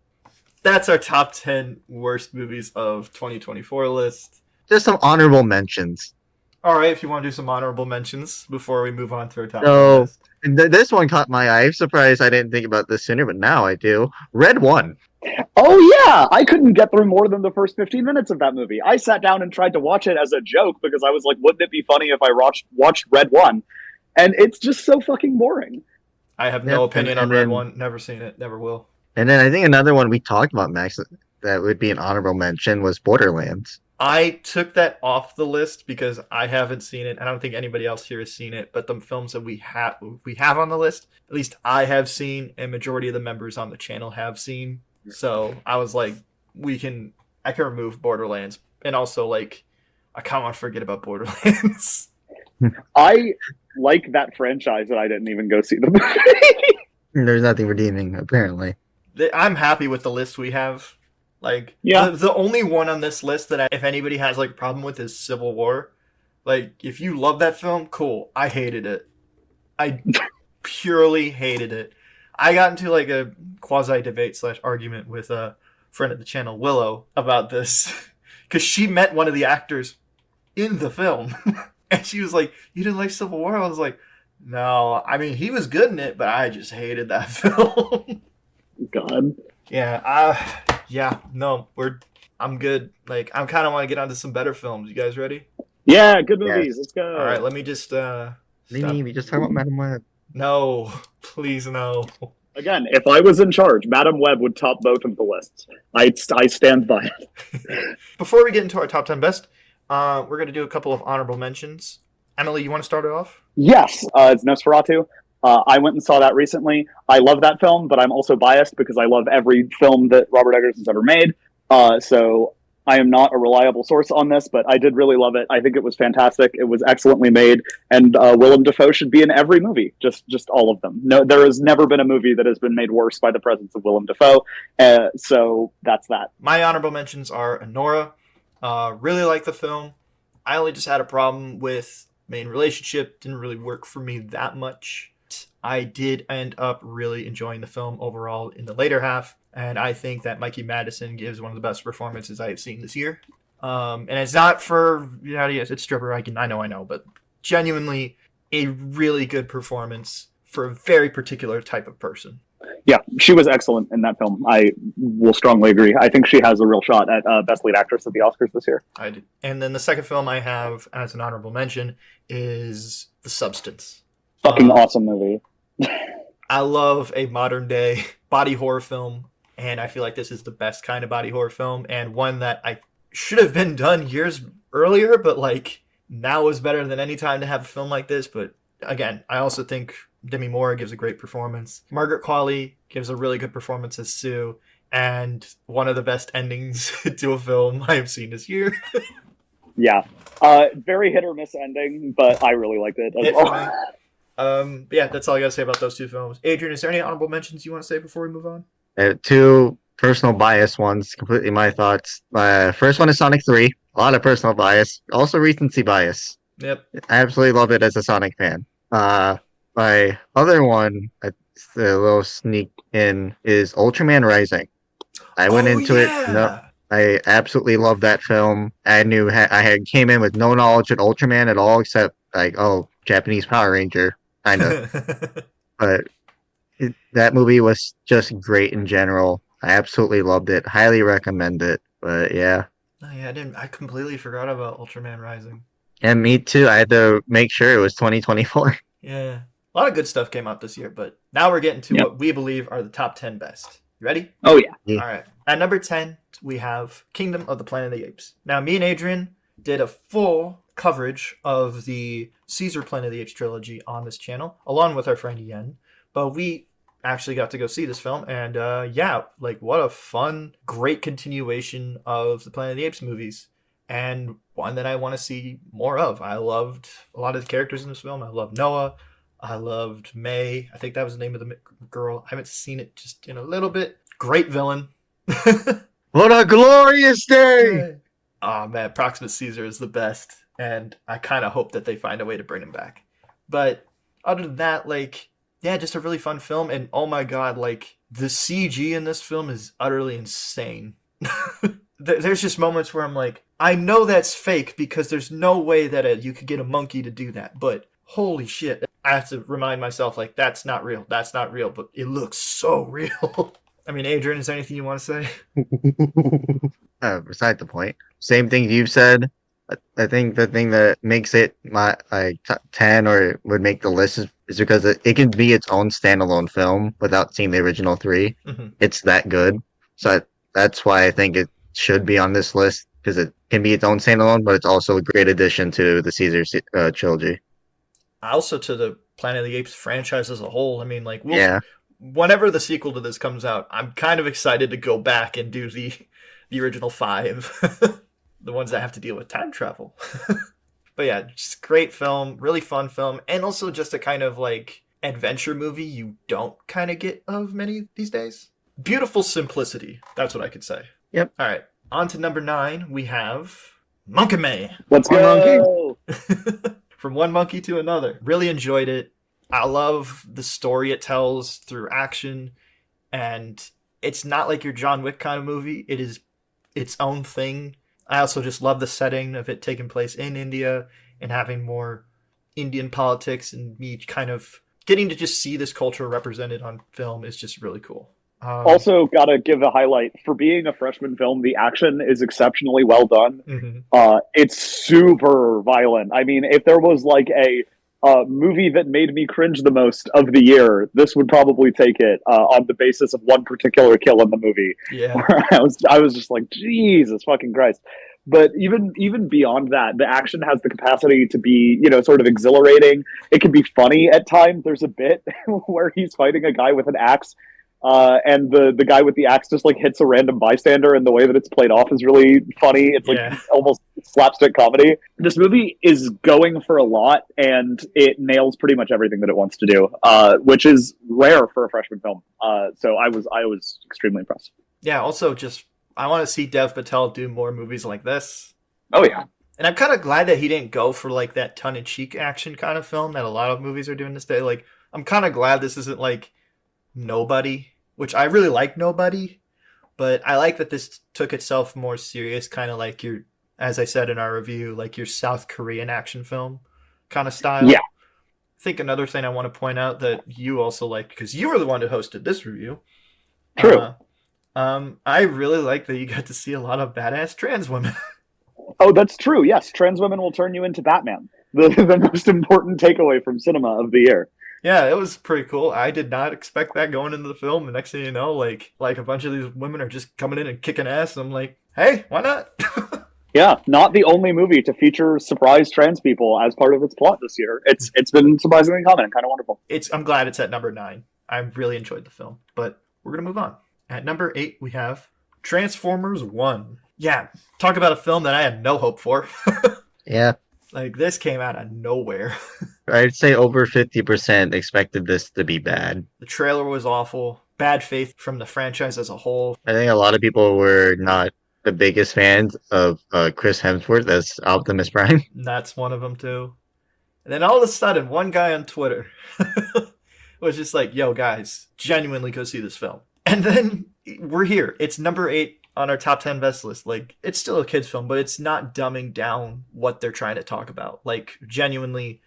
that's our top 10 worst movies of 2024 list. Just some honorable mentions. All right, if you want to do some honorable mentions before we move on to our top 10 list. This one caught my eye. I'm surprised I didn't think about this sooner, but now I do. Red 1. Oh yeah, I couldn't get through more than the first 15 minutes of that movie. I sat down and tried to watch it as a joke because I was like, wouldn't it be funny if I watched Red 1? And it's just so fucking boring. I have no opinion on Red 1. Never seen it. Never will. And then I think another one we talked about, Max, that would be an honorable mention was Borderlands. I took that off the list because I haven't seen it. I don't think anybody else here has seen it. But the films that we have on the list, at least I have seen, and majority of the members on the channel have seen. So I was like, I can remove Borderlands. And also, like, I kind of want to forget about Borderlands. I like that franchise that I didn't even go see the movie. There's nothing redeeming, apparently. I'm happy with the list we have. Like, yeah. The only one on this list that if anybody has like a problem with is Civil War. Like, if you love that film, cool. I hated it. I purely hated it. I got into like a quasi debate / argument with a friend of the channel, Willow, about this because she met one of the actors in the film. And she was like, you didn't like Civil War? I was like, no. I mean, he was good in it, but I just hated that film. God. Yeah. No, I'm good. Like, I kind of want to get onto some better films. You guys ready? Yeah, good movies. Yes. Let's go. All right, let me just... we just talk about Madam Web. No, please no. Again, if I was in charge, Madam Web would top both of the lists. I stand by it. Before we get into our top 10 best, we're going to do a couple of honorable mentions. Emily, you want to start it off? Yes, it's Nosferatu. I went and saw that recently. I love that film, but I'm also biased because I love every film that Robert Eggers has ever made. So I am not a reliable source on this, but I did really love it. I think it was fantastic. It was excellently made, and Willem Dafoe should be in every movie, just all of them. No, there has never been a movie that has been made worse by the presence of Willem Dafoe. So that's that. My honorable mentions are Anora. Really like the film. I only just had a problem with main relationship. Didn't really work for me that much. I did end up really enjoying the film overall in the later half, and I think that Mikey Madison gives one of the best performances I have seen this year. And it's not for, yes, it's stripper. I know, but genuinely a really good performance for a very particular type of person. Yeah, she was excellent in that film. I will strongly agree. I think she has a real shot at Best Lead Actress at the Oscars this year. I did. And then the second film I have as an honorable mention is The Substance. Fucking awesome movie. I love a modern day body horror film, and I feel like this is the best kind of body horror film, and one that I should have been done years earlier, but like now is better than any time to have a film like this. But again, I also think Demi Moore gives a great performance. Margaret Qualley gives a really good performance as Sue, and one of the best endings to a film I have seen this year. Yeah. Very hit or miss ending, but I really liked it as well. Yeah, that's all I gotta say about those two films. Adrian, is there any honorable mentions you want to say before we move on? Two personal bias ones, completely my thoughts. First one is Sonic 3. A lot of personal bias. Also recency bias. Yep. I absolutely love it as a Sonic fan. My other one, a little sneak in, is Ultraman Rising. I went into it. No, I absolutely love that film. I knew I had came in with no knowledge of Ultraman at all, except like, Japanese Power Ranger, kind of. But that movie was just great in general. I absolutely loved it. Highly recommend it. But yeah. Oh, yeah, I completely forgot about Ultraman Rising. And me too. I had to make sure it was 2024. Yeah. A lot of good stuff came out this year, but now we're getting to what we believe are the top 10 best. You ready? Oh, yeah. All right. At number 10, we have Kingdom of the Planet of the Apes. Now, me and Adrian did a full coverage of the Caesar Planet of the Apes trilogy on this channel, along with our friend Yen. But we actually got to go see this film, and what a fun, great continuation of the Planet of the Apes movies, and one that I want to see more of. I loved a lot of the characters in this film. I loved Noah. I loved May. I think that was the name of the girl. I haven't seen it just in a little bit. Great villain. What a glorious day! Oh man, Proxima Caesar is the best, and I kind of hope that they find a way to bring him back. But other than that, just a really fun film, and oh my god, the CG in this film is utterly insane. There's just moments where I'm like, I know that's fake because there's no way that you could get a monkey to do that, but holy shit. I have to remind myself, that's not real, but it looks so real. I mean, Adrian, is there anything you want to say? Beside the point. Same thing you've said. I think the thing that makes it my top 10 or would make the list is because it can be its own standalone film without seeing the original three. Mm-hmm. It's that good. So that's why I think it should be on this list, because it can be its own standalone, but it's also a great addition to the Caesar trilogy. Also to the Planet of the Apes franchise as a whole. I mean, whenever the sequel to this comes out, I'm kind of excited to go back and do the original 5. The ones that have to deal with time travel. But yeah, just great film, really fun film, and also just a kind of adventure movie you don't kind of get of many these days. Beautiful simplicity. That's what I could say. Yep. All right. On to number 9, we have Monkey Man. Let's go! From one monkey to another. Really enjoyed it. I love the story it tells through action, and it's not like your John Wick kind of movie. It is its own thing. I also just love the setting of it taking place in India and having more Indian politics, and me kind of getting to just see this culture represented on film is just really cool. Also, gotta give a highlight for being a freshman film. The action is exceptionally well done. Mm-hmm. It's super violent. I mean, if there was movie that made me cringe the most of the year, this would probably take it on the basis of one particular kill in the movie. Yeah. Where I was just like, Jesus fucking Christ. But even beyond that, the action has the capacity to be, sort of exhilarating. It can be funny at times. There's a bit where he's fighting a guy with an axe, and the guy with the axe just like hits a random bystander, and the way that it's played off is really funny. It's like Yeah. almost slapstick comedy. This movie is going for a lot, and it nails pretty much everything that it wants to do, which is rare for a freshman film. So I was extremely impressed. Yeah, also just I want to see Dev Patel do more movies like this. Oh yeah. And I'm kind of glad that he didn't go for like that tongue-in-cheek action kind of film that a lot of movies are doing this day. Like, I'm kind of glad this isn't like Nobody, which I really like Nobody, but I like that this took itself more serious, kind of like your, as I said in our review, like your South Korean action film kind of style. Yeah. I think another thing I want to point out that you also liked, because you were the one who hosted this review. True. I really like that you got to see a lot of badass trans women. Oh, that's true. Yes, trans women will turn you into Batman. The most important takeaway from cinema of the year. Yeah, it was pretty cool. I did not expect that going into the film. The next thing you know, like a bunch of these women are just coming in and kicking ass. And I'm like, hey, why not? Yeah, not the only movie to feature surprise trans people as part of its plot this year. It's been surprisingly common and kind of wonderful. I'm glad it's at number 9. I really enjoyed the film, but we're gonna move on. At number 8, we have Transformers 1. Yeah, talk about a film that I had no hope for. Yeah. Like, this came out of nowhere. I'd say over 50% expected this to be bad. The trailer was awful. Bad faith from the franchise as a whole. I think a lot of people were not the biggest fans of Chris Hemsworth as Optimus Prime. And that's one of them, too. And then all of a sudden, one guy on Twitter was just like, yo, guys, genuinely go see this film. And then we're here. It's number 8 on our top 10 best list. Like, it's still a kid's film, but it's not dumbing down what they're trying to talk about. Like, genuinely,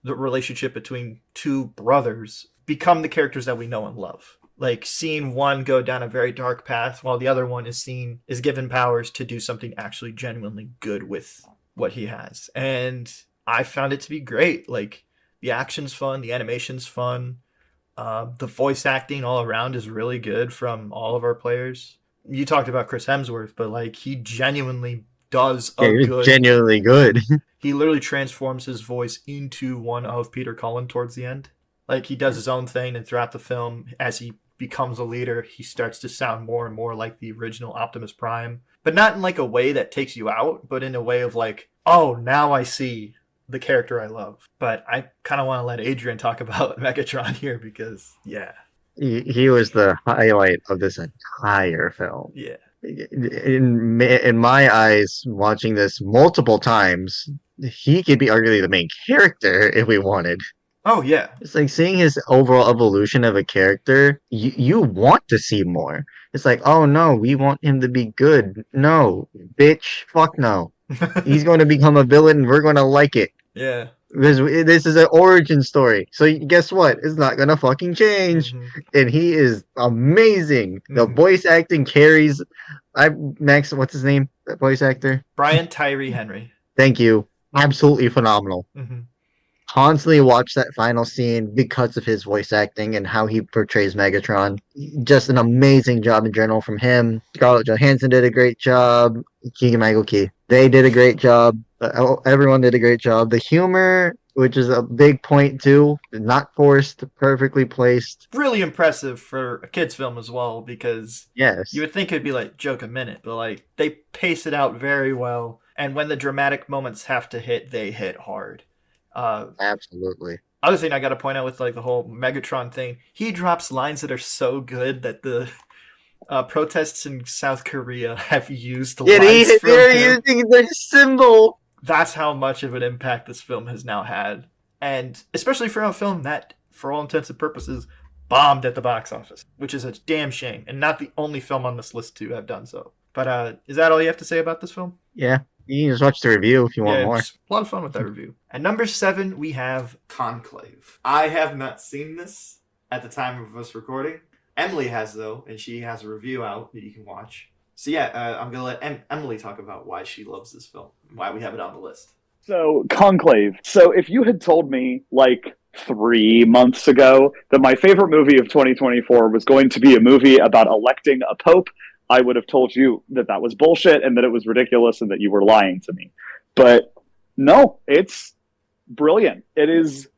the relationship between two brothers become the characters that we know and love. Like, seeing one go down a very dark path while the other one is given powers to do something actually genuinely good with what he has. And I found it to be great. Like, the action's fun, the animation's fun, the voice acting all around is really good from all of our players. You talked about Chris Hemsworth, but like he genuinely does good. Genuinely good. He literally transforms his voice into one of Peter Cullen towards the end. Like he does his own thing, and throughout the film, as he becomes a leader, he starts to sound more and more like the original Optimus Prime. But not in like a way that takes you out, but in a way of like, oh, now I see the character I love. But I kind of want to let Adrian talk about Megatron here because, yeah. He was the highlight of this entire film. Yeah. In my eyes, watching this multiple times, he could be arguably the main character if we wanted. Oh, yeah. It's like seeing his overall evolution of a character, you want to see more. It's like, oh no, we want him to be good. No, bitch, fuck no. He's going to become a villain and we're going to like it. Yeah. Because this is an origin story. So guess what? It's not going to fucking change. Mm-hmm. And he is amazing. Mm-hmm. The voice acting carries. Max, what's his name? That voice actor? Brian Tyree Henry. Thank you. Absolutely phenomenal. Mm-hmm. Constantly watch that final scene because of his voice acting and how he portrays Megatron. Just an amazing job in general from him. Scarlett Johansson did a great job. Keegan-Michael Key. They did a great job. Everyone did a great job. The humor, which is a big point too, not forced, perfectly placed. Really impressive for a kid's film as well, because yes, you would think it'd be like joke a minute, but like they pace it out very well. And when the dramatic moments have to hit, they hit hard. Absolutely. Other thing I got to point out with like the whole Megatron thing, he drops lines that are so good that the protests in South Korea have used lines from they're using their symbol. That's how much of an impact this film has now had, and especially for a film that, for all intents and purposes, bombed at the box office, which is a damn shame, and not the only film on this list to have done so. But is that all you have to say about this film? Yeah. You can just watch the review if you want more. It's a lot of fun with that review. At number 7, we have Conclave. I have not seen this at the time of us recording. Emily has, though, and she has a review out that you can watch. So yeah, I'm going to let Emily talk about why she loves this film, and why we have it on the list. So, Conclave. So, if you had told me like 3 months ago that my favorite movie of 2024 was going to be a movie about electing a pope, I would have told you that that was bullshit and that it was ridiculous and that you were lying to me. But no, it's brilliant. It is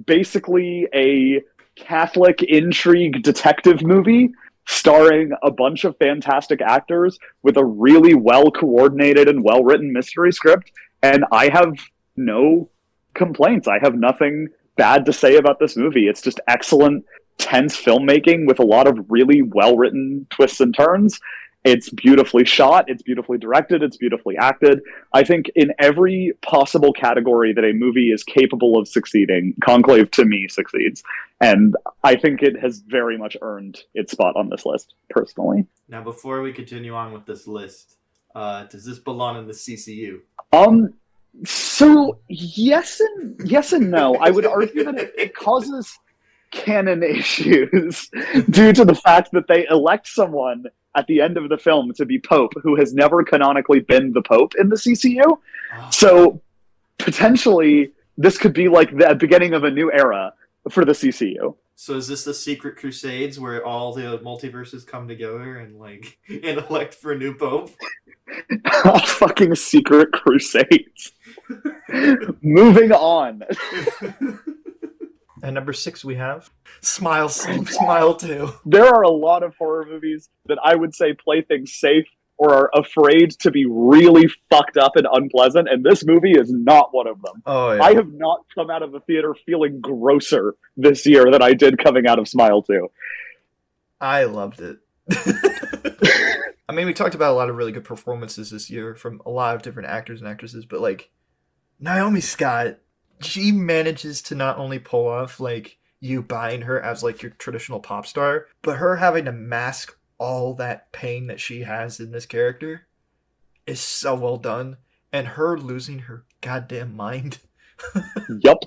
basically a Catholic intrigue detective movie starring a bunch of fantastic actors with a really well coordinated and well written mystery script. And I have no complaints. I have nothing bad to say about this movie. It's just excellent, tense filmmaking with a lot of really well written twists and turns. It's beautifully shot, it's beautifully directed, it's beautifully acted. I think in every possible category that a movie is capable of succeeding, Conclave to me succeeds. And I think it has very much earned its spot on this list, personally. Now, before we continue on with this list, does this belong in the CCU? So yes and no. I would argue that it causes canon issues due to the fact that they elect someone at the end of the film to be Pope who has never canonically been the Pope in the CCU. So potentially this could be like the beginning of a new era for the CCU. So is this the Secret Crusades where all the multiverses come together and like and elect for a new Pope? Fucking Secret Crusades. Moving on. At number 6 we have Smile 2. There are a lot of horror movies that I would say play things safe or are afraid to be really fucked up and unpleasant, and this movie is not one of them. Oh, yeah. I have not come out of the theater feeling grosser this year than I did coming out of Smile 2. I loved it. I mean, we talked about a lot of really good performances this year from a lot of different actors and actresses, but like Naomi Scott, she manages to not only pull off like you buying her as like your traditional pop star, but her having to mask all that pain that she has in this character is so well done. And her losing her goddamn mind. Yup.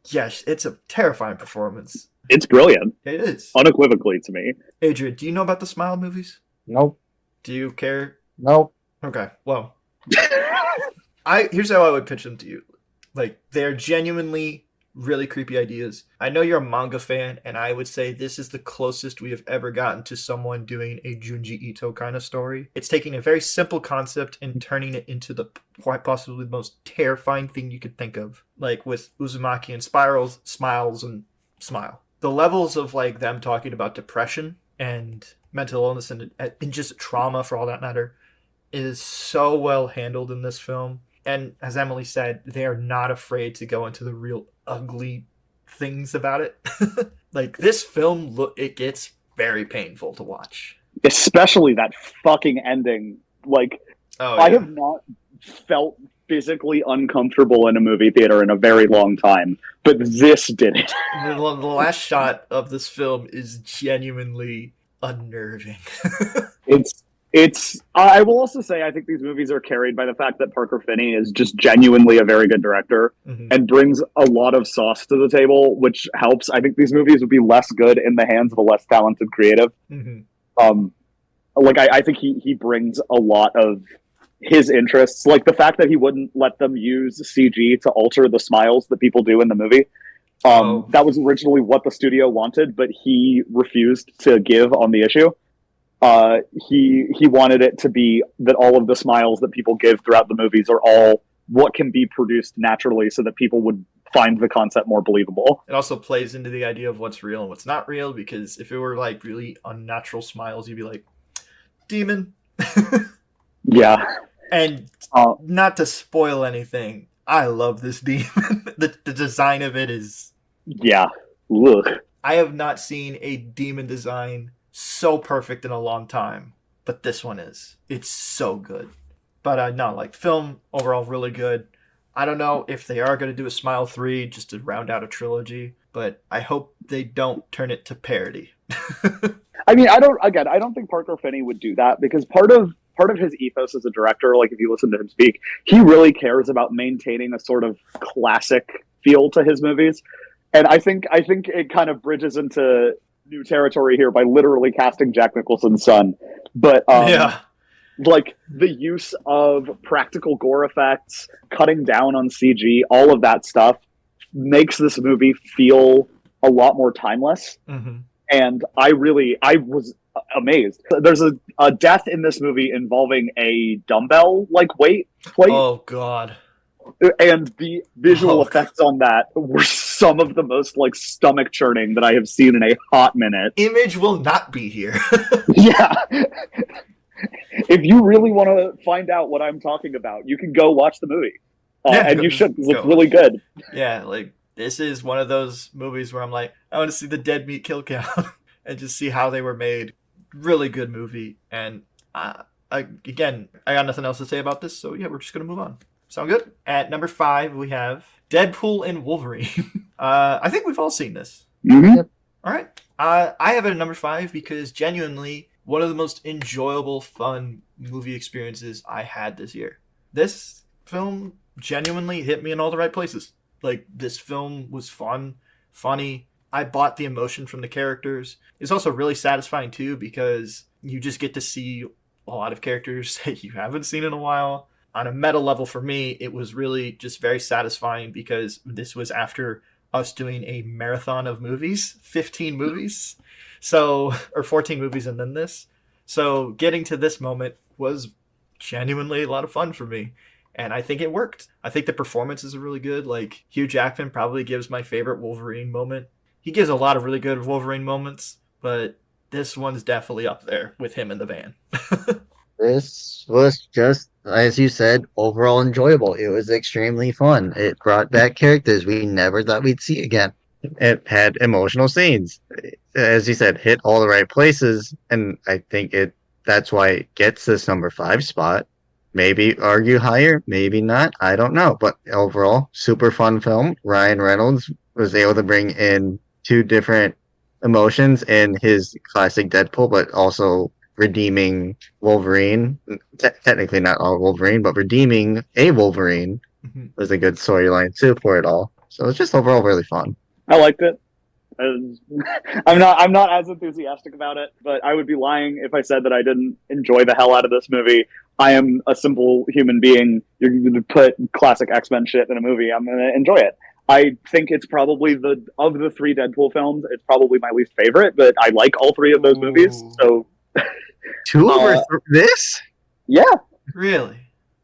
Yes, it's a terrifying performance. It's brilliant. It is. Unequivocally to me. Adrian, do you know about the Smile movies? Nope. Do you care? Nope. Okay, well. Here's how I would pitch them to you. Like, they're genuinely really creepy ideas. I know you're a manga fan, and I would say this is the closest we have ever gotten to someone doing a Junji Ito kind of story. It's taking a very simple concept and turning it into the quite possibly the most terrifying thing you could think of. Like with Uzumaki and Spirals, Smiles, and Smile. The levels of like them talking about depression and mental illness and just trauma for all that matter is so well handled in this film. And as Emily said, they are not afraid to go into the real ugly things about it. Like this film, it gets very painful to watch. Especially that fucking ending. Like, I have not felt physically uncomfortable in a movie theater in a very long time, but this did it. The last shot of this film is genuinely unnerving. I will also say I think these movies are carried by the fact that Parker Finney is just genuinely a very good director and brings a lot of sauce to the table, which helps. I think these movies would be less good in the hands of a less talented creative. I think he brings a lot of his interests, like the fact that he wouldn't let them use CG to alter the smiles that people do in the movie. That was originally what the studio wanted, but he refused to give on the issue. He wanted it to be that all of the smiles that people give throughout the movies are all what can be produced naturally so that people would find the concept more believable. It also plays into the idea of what's real and what's not real, because if it were like really unnatural smiles, you'd be like, demon. Yeah. And not to spoil anything, I love this demon. The design of it is... Yeah. Ugh. I have not seen a demon design so perfect in a long time, but this one is. It's so good. But no, like film overall really good. I don't know if they are going to do a Smile 3 just to round out a trilogy, but I hope they don't turn it to parody. I mean, I don't think Parker Finney would do that, because part of his ethos as a director, like if you listen to him speak, he really cares about maintaining a sort of classic feel to his movies. And I think it kind of bridges into new territory here by literally casting Jack Nicholson's son. But yeah. Like the use of practical gore effects, cutting down on CG, all of that stuff makes this movie feel a lot more timeless. Mm-hmm. And I was amazed. There's a death in this movie involving a dumbbell like weight plate. Oh God. And the visual effects on that were some of the most like stomach churning that I have seen in a hot minute. Image will not be here. Yeah. If you really want to find out what I'm talking about, you can go watch the movie. And you should, because it's really good. Yeah, like, this is one of those movies where I'm like, I want to see the dead meat kill count and just see how they were made. Really good movie. And again, I got nothing else to say about this, so yeah, we're just going to move on. Sound good? At number 5, we have Deadpool and Wolverine. I think we've all seen this. Mm-hmm. Yep. All right. I have it at number 5 because genuinely one of the most enjoyable, fun movie experiences I had this year. This film genuinely hit me in all the right places. Like, this film was fun, funny. I bought the emotion from the characters. It's also really satisfying too because you just get to see a lot of characters that you haven't seen in a while. On a meta level for me, it was really just very satisfying because this was after us doing a marathon of movies, 15 movies. So, or 14 movies and then this. So getting to this moment was genuinely a lot of fun for me. And I think it worked. I think the performances are really good. Like, Hugh Jackman probably gives my favorite Wolverine moment. He gives a lot of really good Wolverine moments, but this one's definitely up there with him in the van. This was just, as you said, overall enjoyable. It was extremely fun. It brought back characters we never thought we'd see again. It had emotional scenes. As you said, hit all the right places, and I think that's why it gets this number 5 spot. Maybe argue higher, maybe not. I don't know. But overall, super fun film. Ryan Reynolds was able to bring in 2 different emotions in his classic Deadpool, but also redeeming Wolverine. Technically not all Wolverine, but redeeming a Wolverine was a good storyline too for it all. So it's just overall really fun. I liked it. I'm not as enthusiastic about it, but I would be lying if I said that I didn't enjoy the hell out of this movie. I am a simple human being. You're going to put classic X-Men shit in a movie, I'm going to enjoy it. I think it's probably of the 3 Deadpool films, it's probably my least favorite, but I like all 3 of those movies. So 2 over this? Yeah. Really?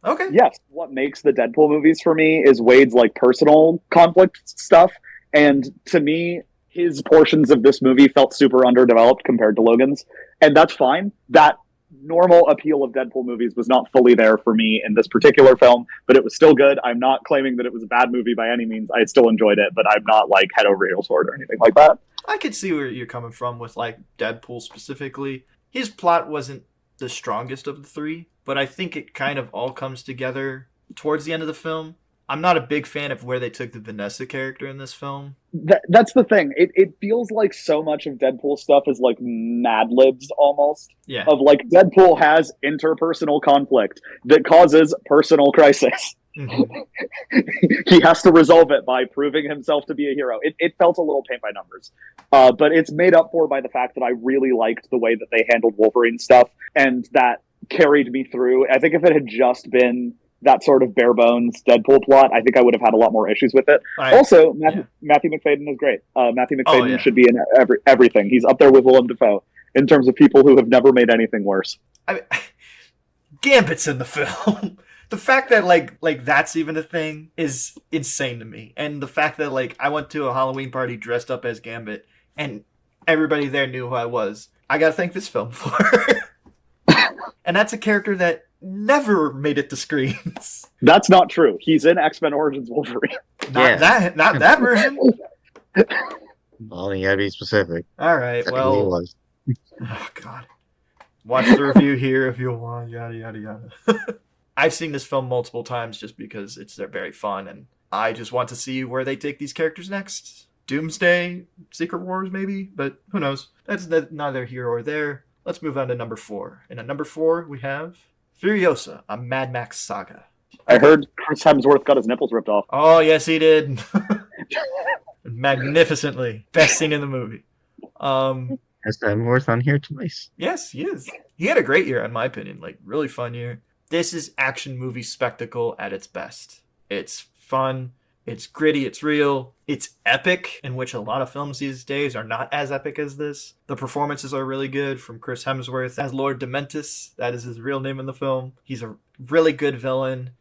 Okay. Yes. What makes the Deadpool movies for me is Wade's like personal conflict stuff. And to me, his portions of this movie felt super underdeveloped compared to Logan's. And that's fine. That normal appeal of Deadpool movies was not fully there for me in this particular film, but it was still good. I'm not claiming that it was a bad movie by any means. I still enjoyed it, but I'm not like head over heels for it or anything like that. I could see where you're coming from with like Deadpool specifically. His plot wasn't the strongest of the 3, but I think it kind of all comes together towards the end of the film. I'm not a big fan of where they took the Vanessa character in this film. That's the thing. It feels like so much of Deadpool stuff is like Mad Libs almost. Yeah. Of like Deadpool has interpersonal conflict that causes personal crisis. Mm-hmm. He has to resolve it by proving himself to be a hero. It felt a little paint by numbers. But it's made up for by the fact that I really liked the way that they handled Wolverine stuff, and that carried me through. I think if it had just been that sort of bare bones Deadpool plot, I think I would have had a lot more issues with it. Also, Matthew McFadden is great. Matthew McFadden should be in everything. He's up there with Willem Dafoe in terms of people who have never made anything worse. Gambit's in the film. The fact that like that's even a thing is insane to me. And the fact that like I went to a Halloween party dressed up as Gambit and everybody there knew who I was. I gotta thank this film for. And that's a character that never made it to screens. That's not true. He's in X-Men Origins Wolverine. Not that version. Well, you gotta be specific. All right, well. Oh, God. Watch the review here if you want, yada, yada, yada. I've seen this film multiple times just because they're very fun, and I just want to see where they take these characters next. Doomsday, Secret Wars, maybe, but who knows? That's neither here or there. Let's move on to number 4. And at number 4, we have Furiosa, a Mad Max saga. I heard Chris Hemsworth got his nipples ripped off. Oh, yes, he did. Magnificently. Best scene in the movie. Chris Hemsworth on here twice. Yes, he is. He had a great year, in my opinion. Like, really fun year. This is action movie spectacle at its best. It's fun. It's gritty. It's real. It's epic, in which a lot of films these days are not as epic as this. The performances are really good from Chris Hemsworth as Lord Dementus. That is his real name in the film. He's a really good villain,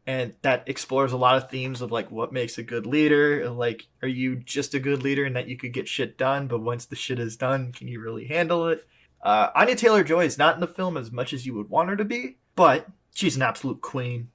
and that explores a lot of themes of like what makes a good leader. Like, are you just a good leader in that you could get shit done, but once the shit is done, can you really handle it? Anya Taylor-Joy is not in the film as much as you would want her to be, but she's an absolute queen.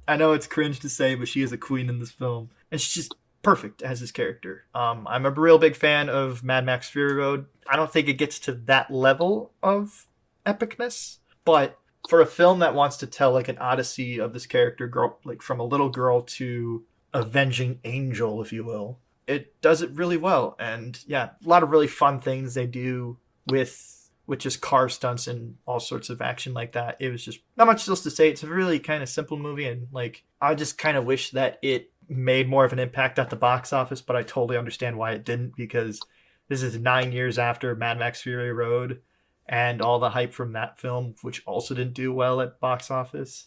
I know it's cringe to say, but she is a queen in this film, and she's just perfect as his character. I'm a real big fan of Mad Max Fury Road. I don't think it gets to that level of epicness, but for a film that wants to tell like an odyssey of this character, girl, like from a little girl to avenging angel, if you will, it does it really well. And yeah, a lot of really fun things they do with just car stunts and all sorts of action like that. It was just not much else to say. It's a really kind of simple movie, and like I just kind of wish that it made more of an impact at the box office, but I totally understand why it didn't, because this is 9 years after Mad Max Fury Road, and all the hype from that film, which also didn't do well at box office,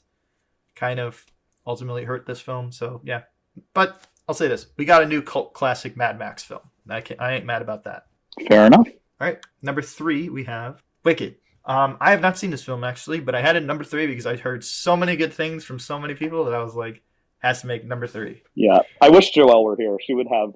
kind of ultimately hurt this film. So yeah, but I'll say this: we got a new cult classic Mad Max film. I ain't mad about that. Fair enough. All right, number 3 we have Wicked. I have not seen this film actually, but I had it number 3 because I heard so many good things from so many people that I was like, has to make number 3. Yeah, I wish Joelle were here. She would have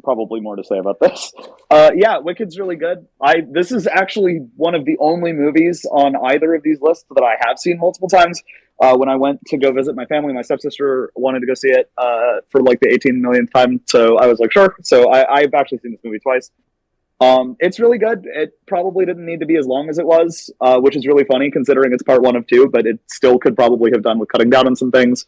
probably more to say about this. Yeah, Wicked's really good. This is actually one of the only movies on either of these lists that I have seen multiple times. When I went to go visit my family, my stepsister wanted to go see it for like the 18 millionth time, so I was like, sure. So I've actually seen this movie twice. It's really good. It probably didn't need to be as long as it was, which is really funny considering it's part 1 of 2, but it still could probably have done with cutting down on some things.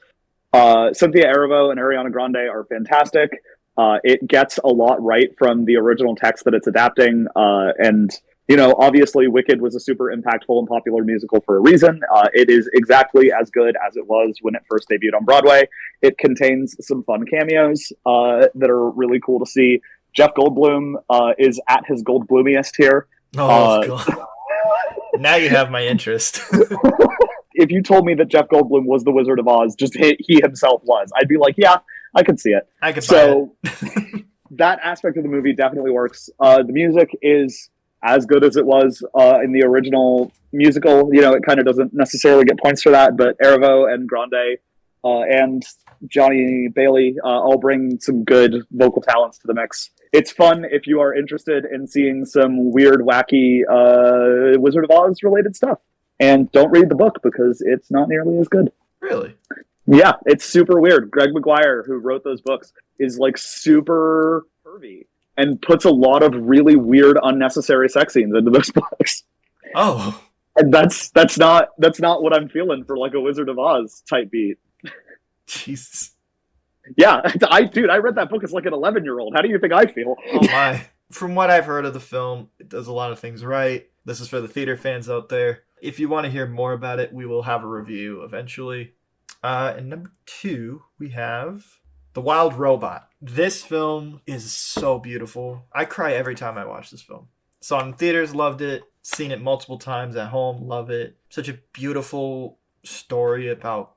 Cynthia Erivo and Ariana Grande are fantastic. It gets a lot right from the original text that it's adapting. And, you know, obviously Wicked was a super impactful and popular musical for a reason. It is exactly as good as it was when it first debuted on Broadway. It contains some fun cameos that are really cool to see. Jeff Goldblum is at his Goldblumiest here. Oh, God. Now you have my interest. If you told me that Jeff Goldblum was the Wizard of Oz, just he himself was, I'd be like, yeah, I could see it. I could buy it. That aspect of the movie definitely works. The music is as good as it was in the original musical. You know, it kind of doesn't necessarily get points for that, but Erivo and Grande and Johnny Bailey all bring some good vocal talents to the mix. It's fun if you are interested in seeing some weird, wacky Wizard of Oz related stuff. And don't read the book because it's not nearly as good. Really? Yeah, it's super weird. Greg McGuire, who wrote those books, is like super pervy and puts a lot of really weird, unnecessary sex scenes into those books. Oh. And that's not what I'm feeling for like a Wizard of Oz type beat. Jesus. Yeah, I read that book as like an 11-year-old. How do you think I feel? Oh my. From what I've heard of the film, it does a lot of things right. This is for the theater fans out there. If you want to hear more about it, we will have a review eventually. And number 2, we have The Wild Robot. This film is so beautiful. I cry every time I watch this film. Saw it in theaters, loved it. Seen it multiple times at home, love it. Such a beautiful story about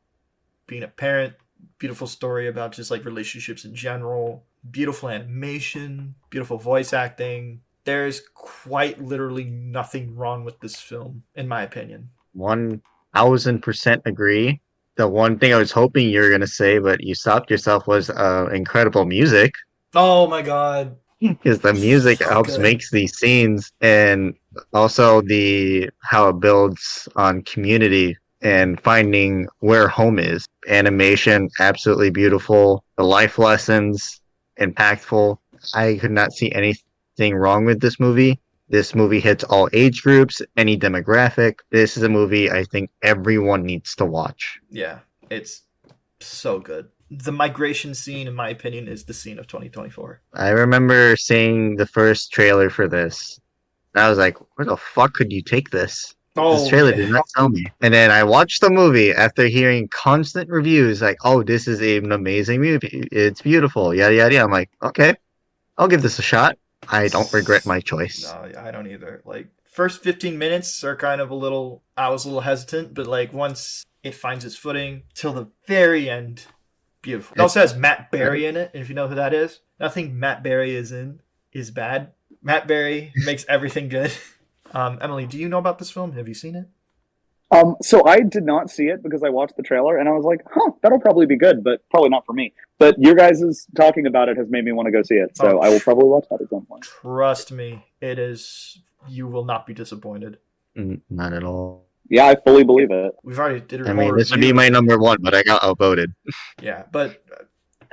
being a parent. Beautiful story about just like relationships in general. Beautiful animation, beautiful voice acting. There's quite literally nothing wrong with this film, in my opinion. 1000% agree. The one thing I was hoping you were going to say, but you stopped yourself, was incredible music. Oh my God. Because the music So helps good. makes these scenes, and also how it builds on community and finding where home is. Animation, absolutely beautiful. The life lessons, impactful. I could not see anything wrong with this movie. This movie hits all age groups, any demographic. This is a movie I think everyone needs to watch. Yeah, it's so good. The migration scene, in my opinion, is the scene of 2024. I remember seeing the first trailer for this. And I was like, where the fuck could you take this? This trailer did not tell me. And then I watched the movie after hearing constant reviews like, oh, this is an amazing movie. It's beautiful. Yada, yada, yada. I'm like, okay, I'll give this a shot. I don't regret my choice. No, I don't either. Like, first 15 minutes are kind of I was a little hesitant, but like once it finds its footing till the very end, beautiful. It also has Matt Berry in it, and if you know who that is, nothing Matt Berry is in is bad. Matt Berry makes everything good. Emily, do you know about this film? Have you seen it? So I did not see it because I watched the trailer and I was like, huh, that'll probably be good, but probably not for me. But your guys' talking about it has made me want to go see it, so I will probably watch that at some point. Trust me, it is. You will not be disappointed. Not at all. Yeah, I fully believe it. We've already did a I mean, this would be my number one, but I got outvoted. Yeah, but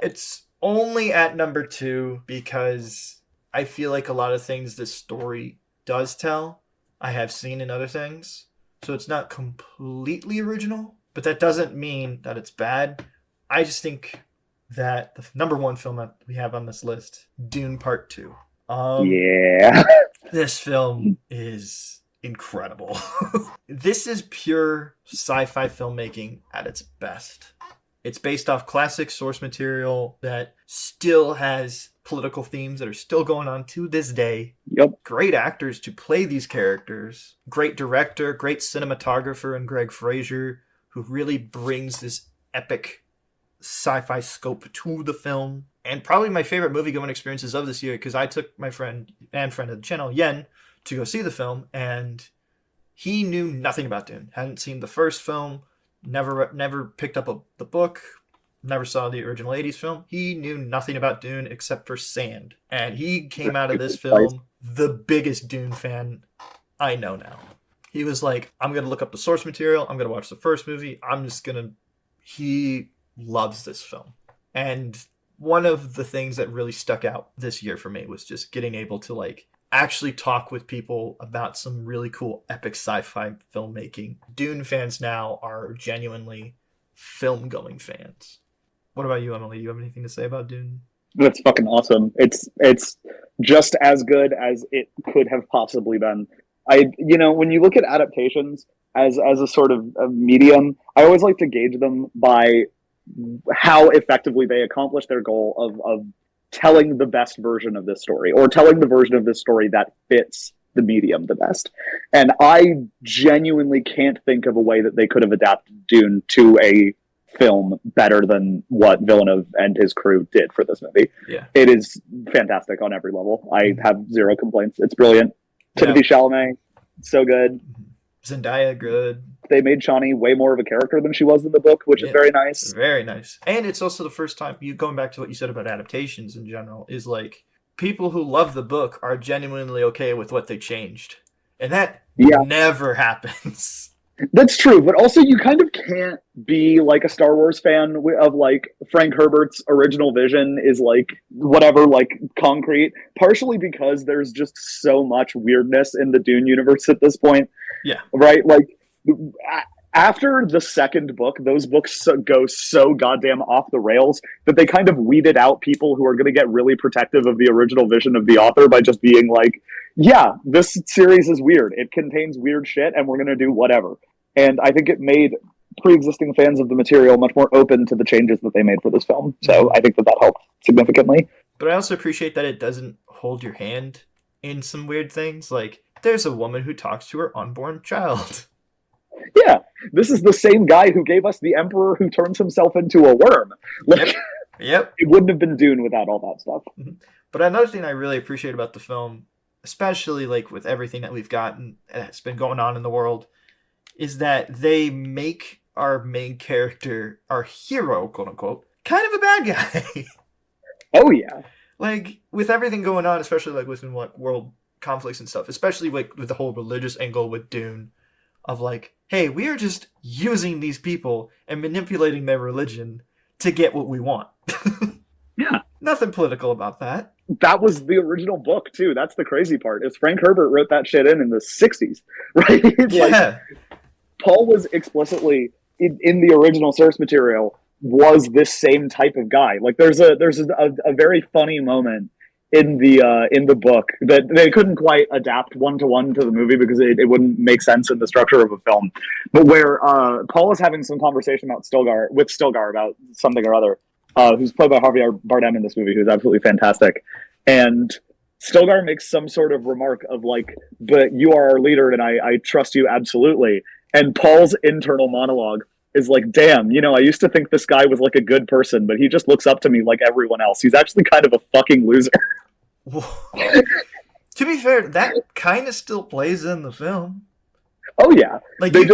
it's only at number 2 because I feel like a lot of things this story does tell, I have seen in other things. So it's not completely original, but that doesn't mean that it's bad. I just think that the number 1 film that we have on this list, Dune Part 2. Yeah. This film is incredible. This is pure sci-fi filmmaking at its best. It's based off classic source material that still has political themes that are still going on to this day. Yep. Great actors to play these characters. Great director, great cinematographer in Greg Fraser, who really brings this epic sci-fi scope to the film. And probably my favorite movie-going experiences of this year, because I took my friend and friend of the channel, Yen, to go see the film, and he knew nothing about Dune. Hadn't seen the first film, never picked up the book, never saw the original 80s film. He knew nothing about Dune except for sand. And he came out of this film the biggest Dune fan I know now. He was like, I'm going to look up the source material. I'm going to watch the first movie. He loves this film. And one of the things that really stuck out this year for me was just getting able to like actually talk with people about some really cool epic sci-fi filmmaking. Dune fans now are genuinely film-going fans. What about you, Emily? You have anything to say about Dune? That's fucking awesome. It's just as good as it could have possibly been. When you look at adaptations as a sort of a medium, I always like to gauge them by how effectively they accomplish their goal of telling the best version of this story, or telling the version of this story that fits the medium the best. And I genuinely can't think of a way that they could have adapted Dune to a film better than what Villeneuve and his crew did for this movie. Yeah. It is fantastic on every level. I have zero complaints. It's brilliant. Timothée Chalamet, so good. Zendaya, good. They made Chani way more of a character than she was in the book, which is very nice. Very nice. And it's also the first time, going back to what you said about adaptations in general, is like, people who love the book are genuinely okay with what they changed. And that never happens. That's true, but also you kind of can't be like a Star Wars fan of like Frank Herbert's original vision is like whatever, like concrete, partially because there's just so much weirdness in the Dune universe at this point. Yeah. Right? Like after the second book, those books go so goddamn off the rails that they kind of weeded out people who are going to get really protective of the original vision of the author by just being like, yeah, this series is weird. It contains weird shit, and we're going to do whatever. And I think it made pre-existing fans of the material much more open to the changes that they made for this film. So I think that helped significantly. But I also appreciate that it doesn't hold your hand in some weird things. Like, there's a woman who talks to her unborn child. Yeah, this is the same guy who gave us the Emperor who turns himself into a worm. Like, Yep. It wouldn't have been Dune without all that stuff. But another thing I really appreciate about the film, especially like with everything that we've gotten that's been going on in the world, is that they make our main character, our hero, quote unquote, kind of a bad guy. Oh yeah. Like with everything going on, especially like within like world conflicts and stuff, especially like with the whole religious angle with Dune, of like, hey, we are just using these people and manipulating their religion to get what we want. Yeah. Nothing political about that. That was the original book too. That's the crazy part. Is Frank Herbert wrote that shit in the 60s, right? Yeah. Paul was explicitly in the original source material was this same type of guy. Like there's a very funny moment in the book that they couldn't quite adapt one-to-one to the movie because it wouldn't make sense in the structure of a film. But where Paul is having some conversation about Stilgar about something or other, who's played by Javier Bardem in this movie, who's absolutely fantastic. And Stilgar makes some sort of remark of like, "But you are our leader, and I trust you absolutely." And Paul's internal monologue is like, "Damn, I used to think this guy was like a good person, but he just looks up to me like everyone else. He's actually kind of a fucking loser." To be fair, that kind of still plays in the film. Oh yeah, Like they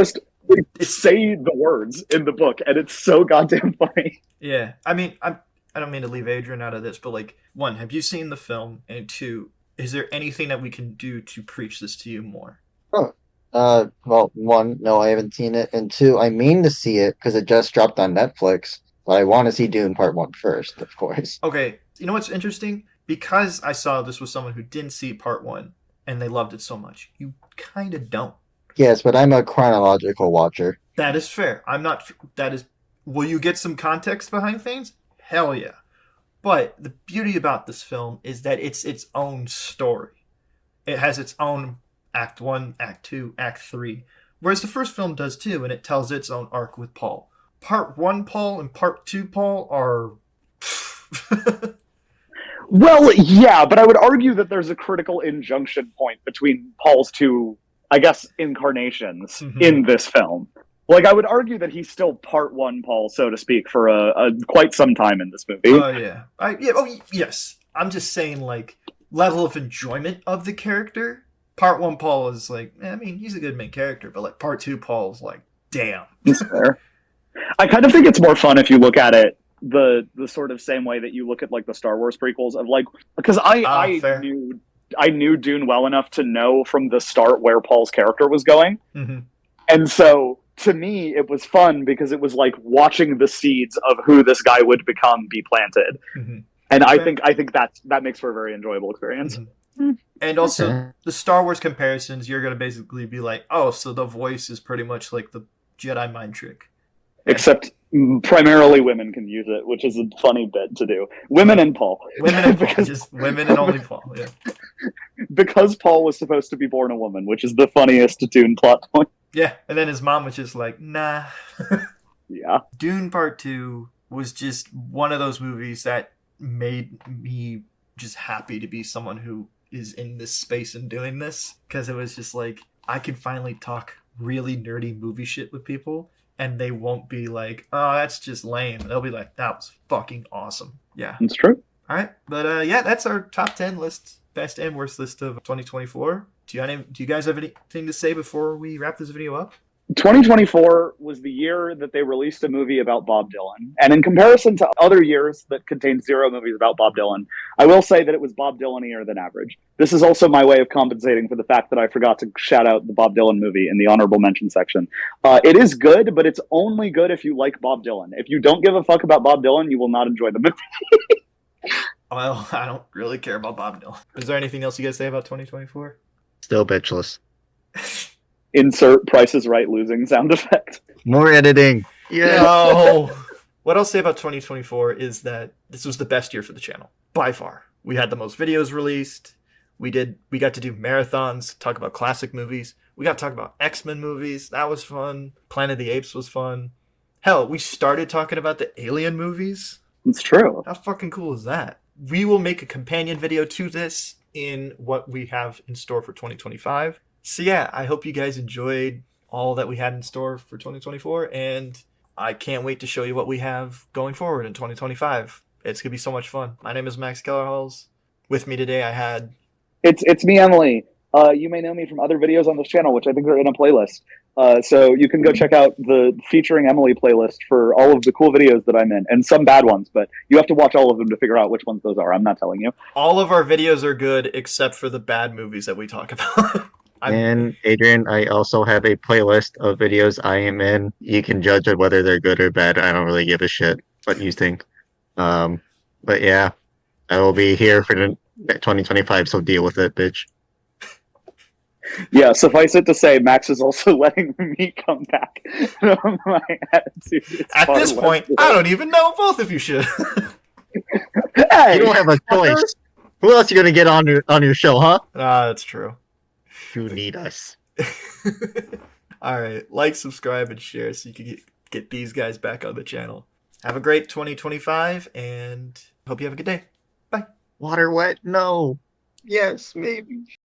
say the words in the book, and it's so goddamn funny. Yeah, I mean, I don't mean to leave Adrian out of this, but like, one, have you seen the film? And two, is there anything that we can do to preach this to you more? Oh, well, one, no, I haven't seen it, and two, I mean to see it because it just dropped on Netflix. But I want to see Dune Part One first, of course. Okay, you know what's interesting? Because I saw this with someone who didn't see part one and they loved it so much, you kind of don't. Yes, but I'm a chronological watcher. That is fair. I'm not. That is. Will you get some context behind things? Hell yeah. But the beauty about this film is that it's its own story. It has its own Act 1, Act 2, Act 3. Whereas the first film does too, and it tells its own arc with Paul. Part 1 Paul and Part 2 Paul are. Well, yeah, but I would argue that there's a critical injunction point between Paul's two, I guess, incarnations in this film. Like, I would argue that he's still part one Paul, so to speak, for a quite some time in this movie. Oh, yeah. Yes. I'm just saying, like, level of enjoyment of the character. Part 1 Paul is like, I mean, he's a good main character, but like Part 2 Paul is like, damn. It's fair. I kind of think it's more fun if you look at it the sort of same way that you look at like the Star Wars prequels of like, because I knew Dune well enough to know from the start where Paul's character was going. And so to me it was fun because it was like watching the seeds of who this guy would become be planted. And I think that makes for a very enjoyable experience. And also the Star Wars comparisons, you're gonna basically be like, oh, so the voice is pretty much like the Jedi mind trick. Except primarily women can use it, which is a funny bit to do. Women and Paul. Women and Paul. Just women and only Paul, yeah. Because Paul was supposed to be born a woman, which is the funniest Dune plot point. Yeah, and then his mom was just like, nah. Yeah. Dune Part 2 was just one of those movies that made me just happy to be someone who is in this space and doing this. Because it was just like, I can finally talk really nerdy movie shit with people. And they won't be like, oh, that's just lame. They'll be like, that was fucking awesome. Yeah. It's true. All right. But yeah, that's our top 10 list, best and worst list of 2024. Do you guys have anything to say before we wrap this video up? 2024 was the year that they released a movie about Bob Dylan. And in comparison to other years that contained zero movies about Bob Dylan, I will say that it was Bob Dylan-ier than average. This is also my way of compensating for the fact that I forgot to shout out the Bob Dylan movie in the honorable mention section. It is good, but it's only good if you like Bob Dylan. If you don't give a fuck about Bob Dylan, you will not enjoy the movie. Well, I don't really care about Bob Dylan. Is there anything else you guys say about 2024? Still bitchless. Insert Price is Right losing sound effect. More editing. Yeah. No. What I'll say about 2024 is that this was the best year for the channel. By far. We had the most videos released. We got to do marathons, talk about classic movies. We got to talk about X-Men movies. That was fun. Planet of the Apes was fun. Hell, we started talking about the Alien movies. It's true. How fucking cool is that? We will make a companion video to this in what we have in store for 2025. So yeah, I hope you guys enjoyed all that we had in store for 2024, and I can't wait to show you what we have going forward in 2025. It's going to be so much fun. My name is Max Kellerhalls. With me today I had... It's me, Emily. You may know me from other videos on this channel, which I think are in a playlist. So you can go check out the Featuring Emily playlist for all of the cool videos that I'm in, and some bad ones, but you have to watch all of them to figure out which ones those are. I'm not telling you. All of our videos are good except for the bad movies that we talk about. And Adrian, I also have a playlist of videos I am in. You can judge it whether they're good or bad. I don't really give a shit what you think. But yeah, I will be here for the 2025, so deal with it, bitch. Yeah, suffice it to say, Max is also letting me come back. My attitude At this point, I don't even know. Both of you should. Hey, you don't have a choice. Who else are you gonna get on your show, huh? That's true. You need us. All right, like, subscribe, and share so you can get these guys back on the channel. Have a great 2025, and hope you have a good day. Bye. Water wet? No. Yes, maybe.